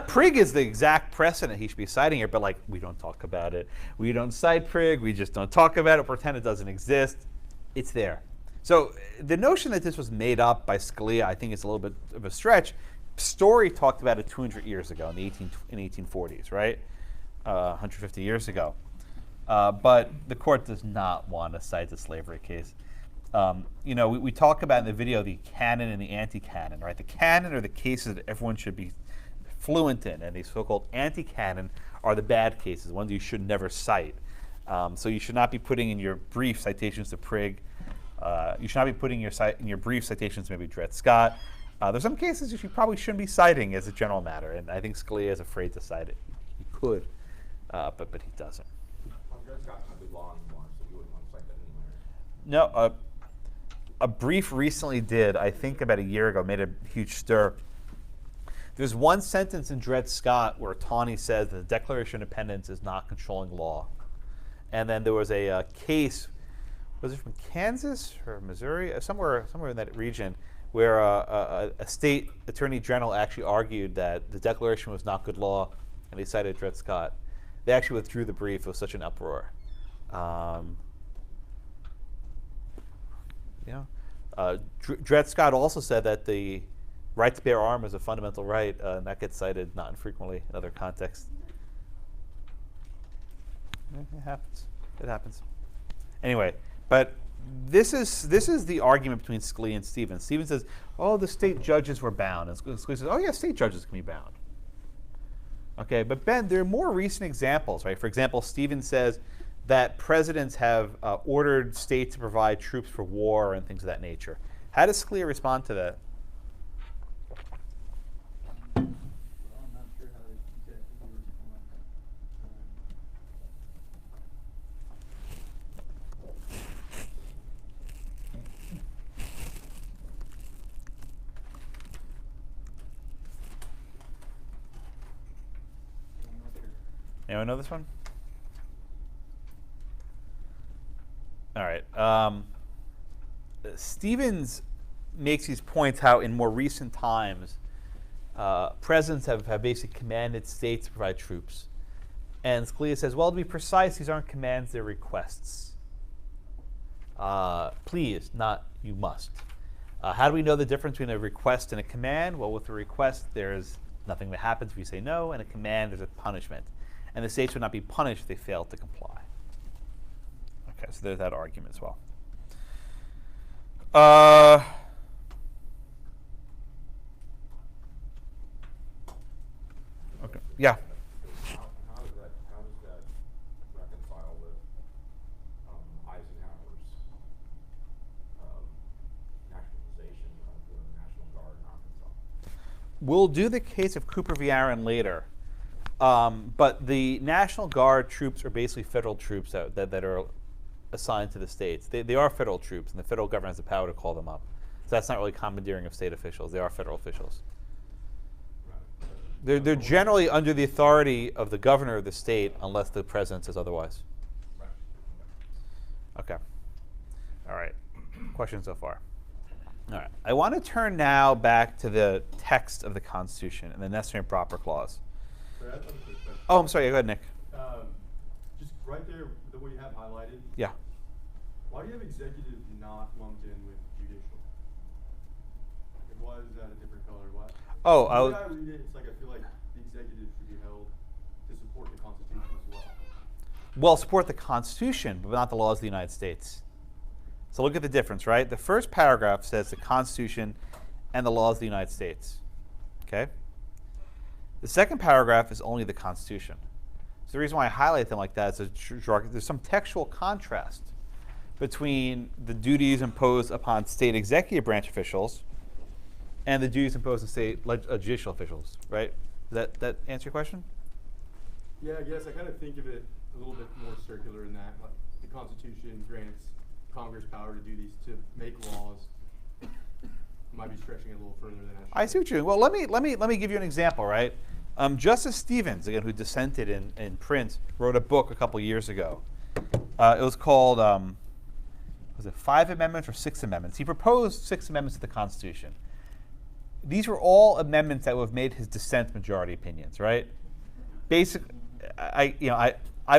B: Prig is the exact precedent he should be citing here, but like, we don't talk about it. We don't cite Prig. We just don't talk about it. Pretend it doesn't exist. It's there. So the notion that this was made up by Scalia, I think, is a little bit of a stretch. Story talked about it 200 years ago in the 1840s, right? 150 years ago. But the court does not want to cite the slavery case. We talk about in the video the canon and the anti-canon, right? The canon are the cases that everyone should be fluent in, and the so-called anti-canon are the bad cases, ones you should never cite. So you should not be putting in your brief citations to Prig. You should not be putting in your brief citations to maybe Dred Scott. There's some cases you probably shouldn't be citing as a general matter, and I think Scalia is afraid to cite it. He could, but he doesn't.
N: Well, Dred Scott might be law anymore, so you wouldn't want to cite that anywhere.
B: No, a brief recently did, I think about a year ago, made a huge stir. There's one sentence in Dred Scott where Tawney says that the Declaration of Independence is not controlling law. And then there was a case, was it from Kansas or Missouri, somewhere in that region, where a state attorney general actually argued that the Declaration was not good law, and they cited Dred Scott. They actually withdrew the brief. It was such an uproar. Dred Scott also said that the right to bear arms is a fundamental right, and that gets cited not infrequently in other contexts. It happens. It happens. Anyway, but this is the argument between Scalia and Stevens. Stevens says, "Oh, the state judges were bound," and Scalia says, "Oh, yeah, state judges can be bound." Okay, but Ben, there are more recent examples, right? For example, Stevens says that presidents have ordered states to provide troops for war and things of that nature. How does Scalia respond to that? Anyone know this one? All right. Stevens makes these points how in more recent times, presidents have basically commanded states to provide troops. And Scalia says, well, to be precise, these aren't commands, they're requests. Please, not you must. How do we know the difference between a request and a command? Well, with a request, there's nothing that happens if you say no, and a command, there's a punishment. And the states would not be punished if they failed to comply. Okay, so there's that argument as well. Okay. Yeah.
N: How does that reconcile with Eisenhower's nationalization of the National Guard in Arkansas?
B: We'll do the case of Cooper v. Aaron later. But the National Guard troops are basically federal troops that are assigned to the states. They are federal troops, and the federal government has the power to call them up. So that's not really commandeering of state officials. They are federal officials. Right. They're generally under the authority of the governor of the state unless the president says otherwise.
N: Right.
B: Okay. All right. Questions so far? All right. I want to turn now back to the text of the Constitution and the necessary and proper clause.
A: Sorry, I have a quick question.
B: Oh, I'm sorry. Go ahead, Nick.
A: Just right there, the way you have highlighted.
B: Yeah.
A: Why do you have executive not lumped in with judicial? It was at a different color. Why?
B: Oh,
A: When I read it, it's like I feel like the executive should be held to support the Constitution as well.
B: Well, support the Constitution, but not the laws of the United States. So look at the difference, right? The first paragraph says the Constitution and the laws of the United States. Okay? The second paragraph is only the Constitution. So the reason why I highlight them like that is there's some textual contrast between the duties imposed upon state executive branch officials and the duties imposed on state judicial officials, right? Does that answer your question?
A: Yeah, I guess I kind of think of it a little bit more circular in that, like the Constitution grants Congress power to do these, to make laws. Might be stretching it a little further than I should.
B: I see what you're doing. Well, let me give you an example, right? Justice Stevens, again, who dissented in Printz, wrote a book a couple years ago. It was called, was it 5 Amendments or 6 Amendments? He proposed 6 amendments to the Constitution. These were all amendments that would have made his dissent majority opinions, right? Basically, I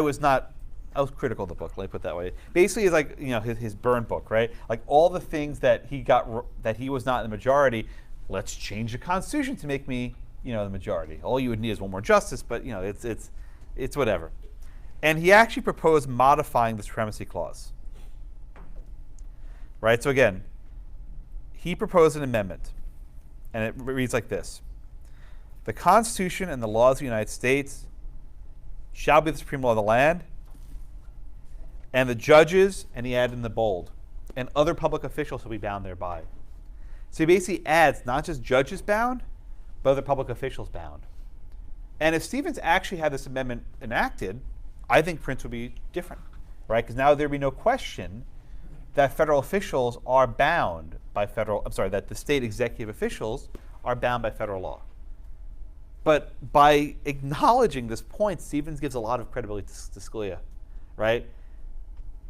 B: was critical of the book, let me put it that way. Basically, it's like his burn book, right? Like all the things that he was not in the majority. Let's change the Constitution to make me the majority. All you would need is one more justice, but it's It's whatever. And he actually proposed modifying the Supremacy Clause. Right? So again, he proposed an amendment, and it reads like this. The Constitution and the laws of the United States shall be the supreme law of the land, and the judges, and he added in the bold, and other public officials will be bound thereby. So he basically adds not just judges bound, but other public officials bound. And if Stevens actually had this amendment enacted, I think Printz would be different, right? Because now there'd be no question that federal officials are bound by that the state executive officials are bound by federal law. But by acknowledging this point, Stevens gives a lot of credibility to Scalia, right?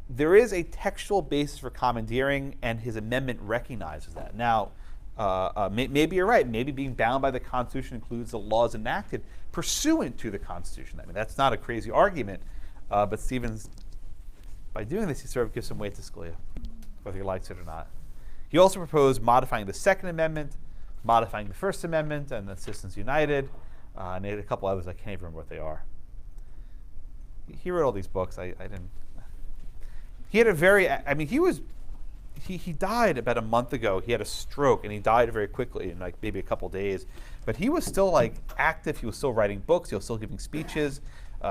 B: There is a textual basis for commandeering, and his amendment recognizes that. Now, maybe you're right. Maybe being bound by the Constitution includes the laws enacted pursuant to the Constitution. I mean, that's not a crazy argument, but Stevens, by doing this, he sort of gives some weight to Scalia, whether he likes it or not. He also proposed modifying the Second Amendment, modifying the First Amendment, and the Citizens United, and he had a couple others. I can't even remember what they are. He wrote all these books. I didn't. He had a very, I mean, he died about a month ago. He had a stroke, and he died very quickly in like maybe a couple days. But he was still like active. He was still writing books. He was still giving speeches.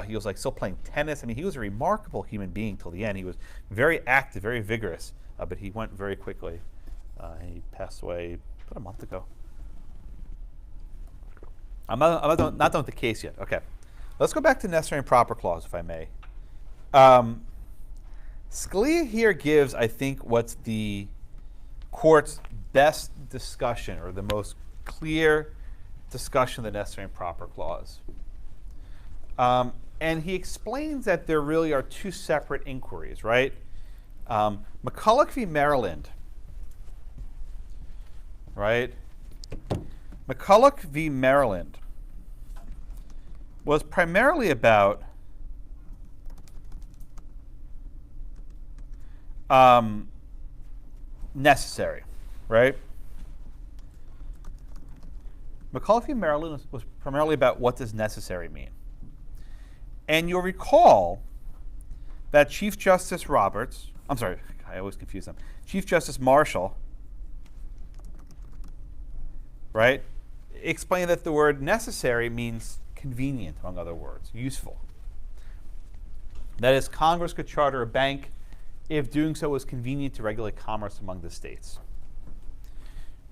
B: He was like still playing tennis. I mean, he was a remarkable human being till the end. He was very active, very vigorous, but he went very quickly. He passed away about a month ago. I'm not done with the case yet. Okay, let's go back to necessary and proper clause, if I may. Scalia here gives, I think, what's the court's best discussion, or the most clear discussion of the necessary and proper clause. And he explains that there really are two separate inquiries, right? McCulloch v. Maryland, right? McCulloch v. Maryland was primarily about necessary, right? McCulloch v. Maryland was primarily about what does necessary mean. And you'll recall that Chief Justice Roberts, I'm sorry, I always confuse them, Chief Justice Marshall, right, explained that the word necessary means convenient, among other words, useful. That is, Congress could charter a bank if doing so was convenient to regulate commerce among the states,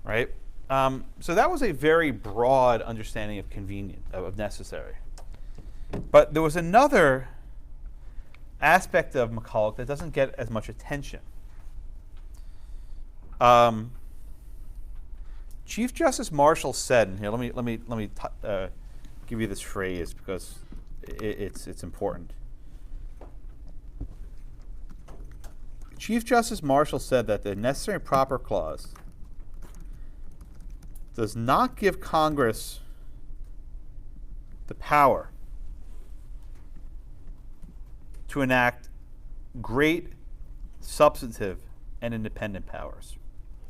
B: right? So that was a very broad understanding of convenient, of necessary. But there was another aspect of McCulloch that doesn't get as much attention. Chief Justice Marshall said, and here let me give you this phrase because it's important. Chief Justice Marshall said that the necessary and proper clause does not give Congress the power to enact great substantive and independent powers.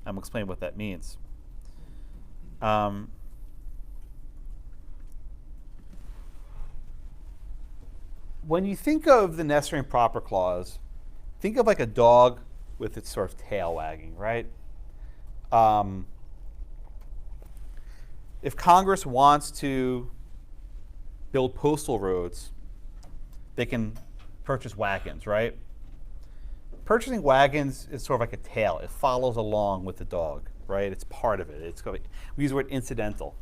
B: I'm going to explain what that means. When you think of the necessary and proper clause, think of like a dog with its sort of tail wagging, right? If Congress wants to build postal roads, they can purchase wagons, right? Purchasing wagons is sort of like a tail. It follows along with the dog, right? It's part of it. We use the word incidental.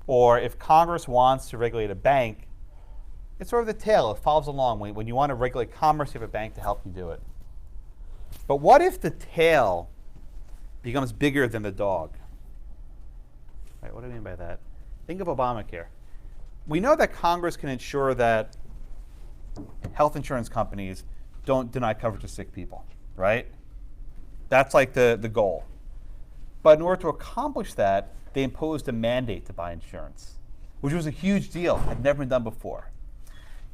B: Or if Congress wants to regulate a bank, it's sort of the tail. It follows along. When you want to regulate commerce, you have a bank to help you do it. But what if the tail becomes bigger than the dog? Right, what do I mean by that? Think of Obamacare. We know that Congress can ensure that health insurance companies don't deny coverage to sick people, right? That's like the goal. But in order to accomplish that, they imposed a mandate to buy insurance, which was a huge deal, had never been done before.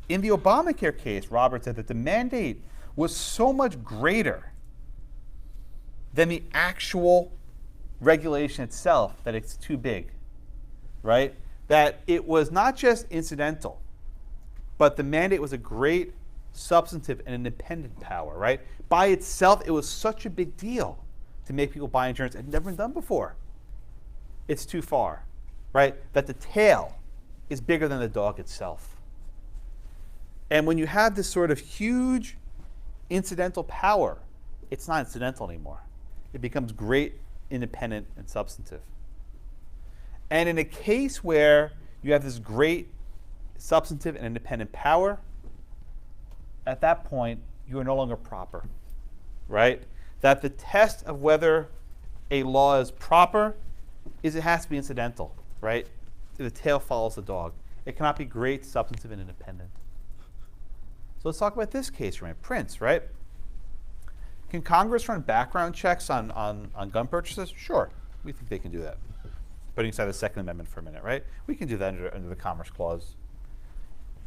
B: In the Obamacare case, Roberts said that the mandate was so much greater than the actual regulation itself that it's too big, right? That it was not just incidental, but the mandate was a great substantive and independent power, right? By itself, it was such a big deal to make people buy insurance. It had never been done before. It's too far, right? That the tail is bigger than the dog itself. And when you have this sort of huge incidental power, it's not incidental anymore. It becomes great, independent, and substantive. And in a case where you have this great substantive and independent power, at that point, you are no longer proper, right? That the test of whether a law is proper is it has to be incidental, right? The tail follows the dog. It cannot be great, substantive, and independent. So let's talk about this case, right? Printz, right? Can Congress run background checks on gun purchases? Sure, we think they can do that. Putting aside the Second Amendment for a minute, right? We can do that under the Commerce Clause.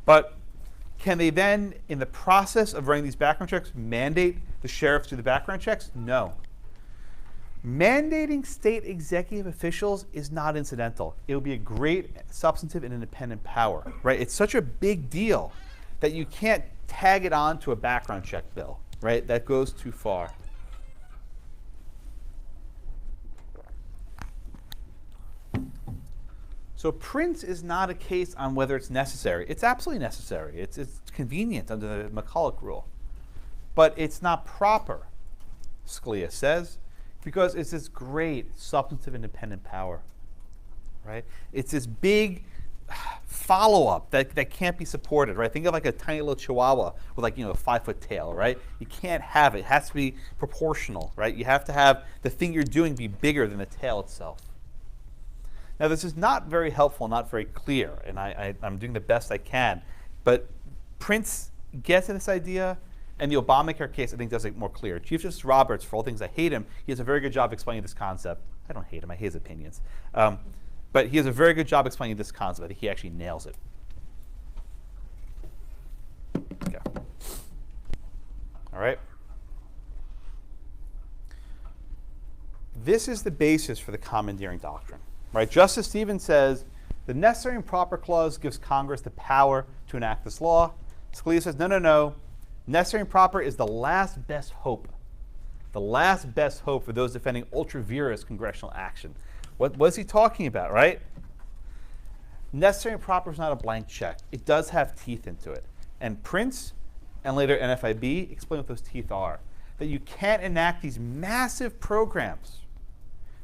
B: But can they then, in the process of running these background checks, mandate the sheriffs do the background checks? No. Mandating state executive officials is not incidental. It will be a great substantive and independent power, right? It's such a big deal that you can't tag it on to a background check bill, right? That goes too far. So Printz is not a case on whether it's necessary. It's absolutely necessary. It's convenient under the McCulloch rule. But it's not proper, Scalia says, because it's this great substantive independent power, right? It's this big follow-up that can't be supported, right? Think of like a tiny little chihuahua with like, a 5-foot tail, right? You can't have it. It has to be proportional, right? You have to have the thing you're doing be bigger than the tail itself. Now, this is not very helpful, not very clear, and I'm doing the best I can. But Printz gets at this idea, and the Obamacare case, I think, does it more clear. Chief Justice Roberts, for all things I hate him, he has a very good job explaining this concept. I don't hate him. I hate his opinions. But he has a very good job explaining this concept. I think he actually nails it. Okay. All right. This is the basis for the commandeering doctrine. Right? Justice Stevens says the necessary and proper clause gives Congress the power to enact this law. Scalia says, no. Necessary and proper is the last best hope. The last best hope for those defending ultra vires congressional action. What is he talking about, right? Necessary and proper is not a blank check. It does have teeth into it. And Printz and later NFIB explain what those teeth are. That you can't enact these massive programs,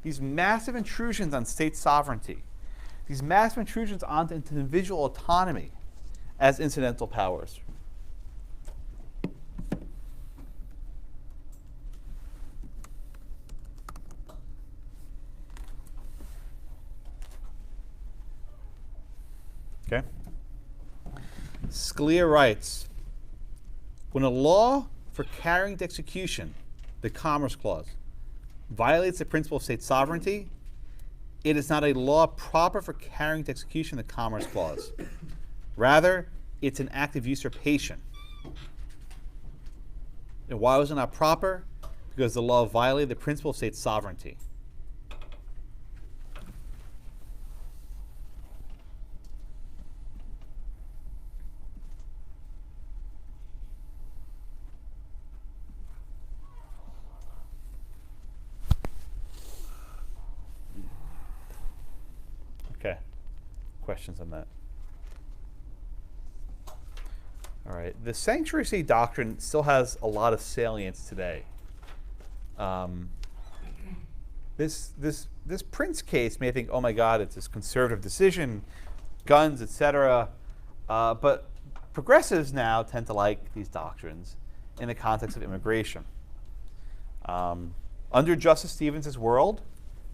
B: these massive intrusions on state sovereignty, these massive intrusions onto individual autonomy as incidental powers. Okay? Scalia writes, when a law for carrying to execution, the Commerce Clause, violates the principle of state sovereignty, it is not a law proper for carrying to execution the Commerce Clause. Rather, it's an act of usurpation. And why was it not proper? Because the law violated the principle of state sovereignty. Okay. Questions on that? All right. The sanctuary state doctrine still has a lot of salience today. This Printz case may think, oh my God, it's this conservative decision, guns, etc. But progressives now tend to like these doctrines in the context of immigration. Under Justice Stevens' world,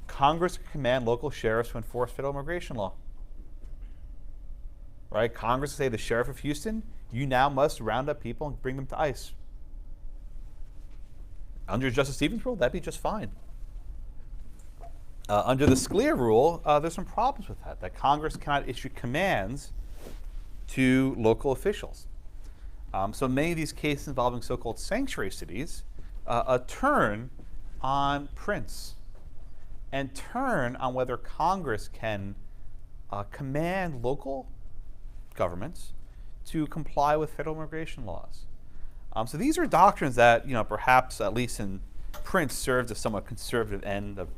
B: Congress can command local sheriffs to enforce federal immigration law. Right? Congress will say, the sheriff of Houston, you now must round up people and bring them to ICE. Under Justice Stevens' rule, that'd be just fine. Under the Scalia rule, there's some problems with that Congress cannot issue commands to local officials. So many of these cases involving so-called sanctuary cities turn on Printz and turn on whether Congress can command local governments to comply with federal immigration laws. So these are doctrines that, perhaps at least in Printz served a somewhat conservative end of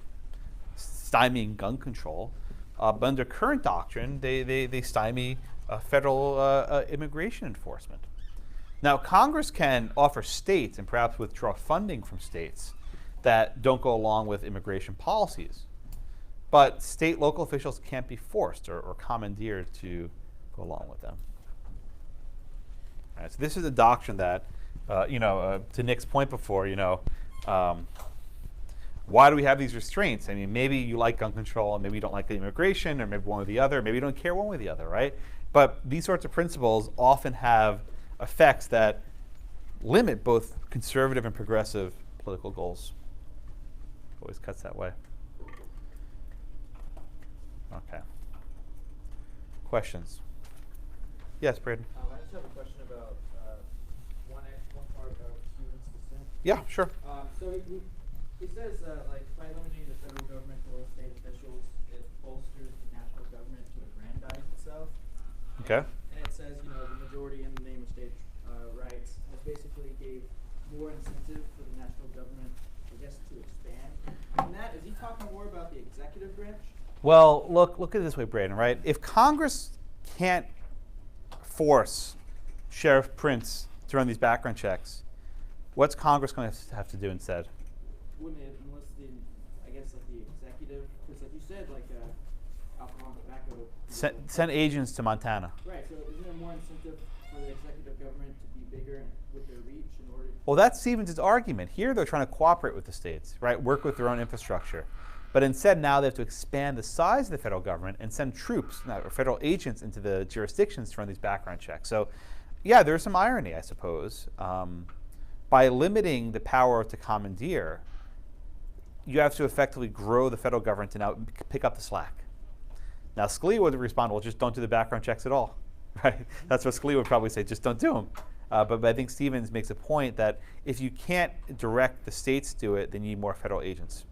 B: stymieing gun control. But under current doctrine, they stymie federal immigration enforcement. Now, Congress can offer states and perhaps withdraw funding from states that don't go along with immigration policies. But state, local officials can't be forced or commandeered to go along with them. All right, so this is a doctrine that, to Nick's point before, why do we have these restraints? I mean, maybe you like gun control, and maybe you don't like the immigration, or maybe one or the other, maybe you don't care one way or the other, right? But these sorts of principles often have effects that limit both conservative and progressive political goals. Always cuts that way. Okay. Questions? Yes, Braden.
D: I just have a question about one part of Stephen's dissent.
B: Yeah, sure.
D: So he says by limiting the federal government or state officials, it bolsters the national government to aggrandize itself.
B: Okay.
D: And it says, the majority in the name of state rights has basically gave more incentive for the national government, I guess, to expand. And that, is he talking more about the executive branch?
B: Well, look at it this way, Braden, right? If Congress can't force Sheriff Printz to run these background checks, what's Congress going to have to do instead?
D: Wouldn't it, unless the executive, because like you said, alcohol and tobacco.
B: Send agents to Montana.
D: Right, so isn't there more incentive for the executive government to be bigger with their reach in order to...
B: Well, that's Stevens' argument. Here they're trying to cooperate with the states, right? Work with their own infrastructure. But instead now they have to expand the size of the federal government and send troops, or federal agents into the jurisdictions to run these background checks. So yeah, there's some irony, I suppose. By limiting the power to commandeer, you have to effectively grow the federal government to now pick up the slack. Now Scalia would respond, well, just don't do the background checks at all, right? That's what Scalia would probably say, just don't do them. But I think Stevens makes a point that if you can't direct the states to do it, then you need more federal agents.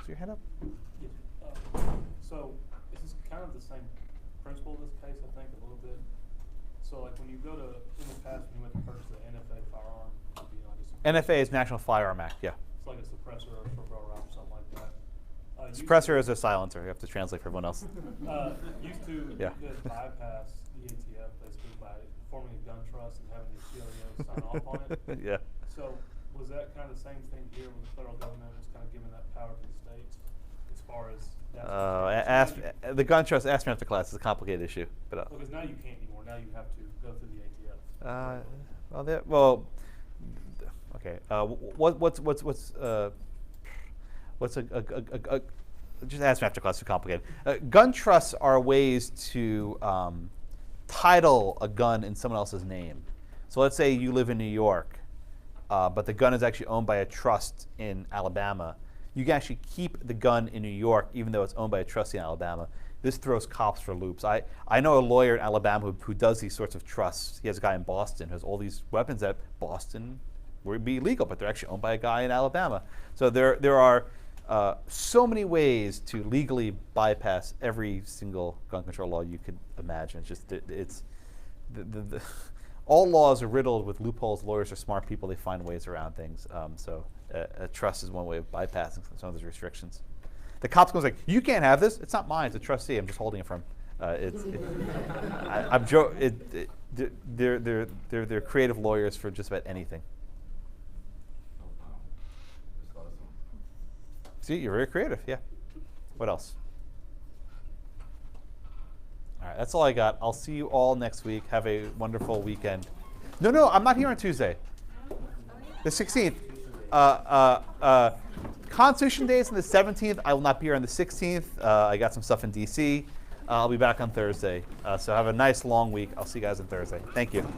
B: Is your hand up?
Q: Yeah. So this is kind of the same principle in this case, I think, a little bit. So like when you go to, in the past, when you went to purchase an NFA firearm, it'd be like
B: NFA is National Firearm Act, yeah.
Q: It's like a suppressor for barrel round or something like that.
B: Suppressor is a silencer. You have to translate for everyone else.
Q: Used to, you could bypass the ATF basically by forming a gun trust and having the CLEO sign off on it.
B: Yeah.
Q: So was that kind of the same thing here when the federal government was kind of giving that power to the states as far as
B: the gun trust, ask me after class. It's a complicated issue. But,
Q: because now you can't anymore. Now you have to go through the ATF.
B: Okay. Just ask me after class. It's too complicated. Gun trusts are ways to title a gun in someone else's name. So let's say you live in New York, but the gun is actually owned by a trust in Alabama. You can actually keep the gun in New York even though it's owned by a trustee in Alabama. This throws cops for loops. I know a lawyer in Alabama who does these sorts of trusts. He has a guy in Boston who has all these weapons that Boston would be illegal, but they're actually owned by a guy in Alabama. So there are so many ways to legally bypass every single gun control law you could imagine. It's all laws are riddled with loopholes. Lawyers are smart people. They find ways around things. So a trust is one way of bypassing some of those restrictions. The cops goes like, you can't have this. It's not mine. It's a trustee. I'm just holding it from. I'm joking. They're creative lawyers for just about anything. See, you're very creative. Yeah. What else? All right, that's all I got. I'll see you all next week. Have a wonderful weekend. No, I'm not here on Tuesday. The 16th. Constitution Day is on the 17th. I will not be here on the 16th. I got some stuff in D.C. I'll be back on Thursday. So have a nice long week. I'll see you guys on Thursday. Thank you.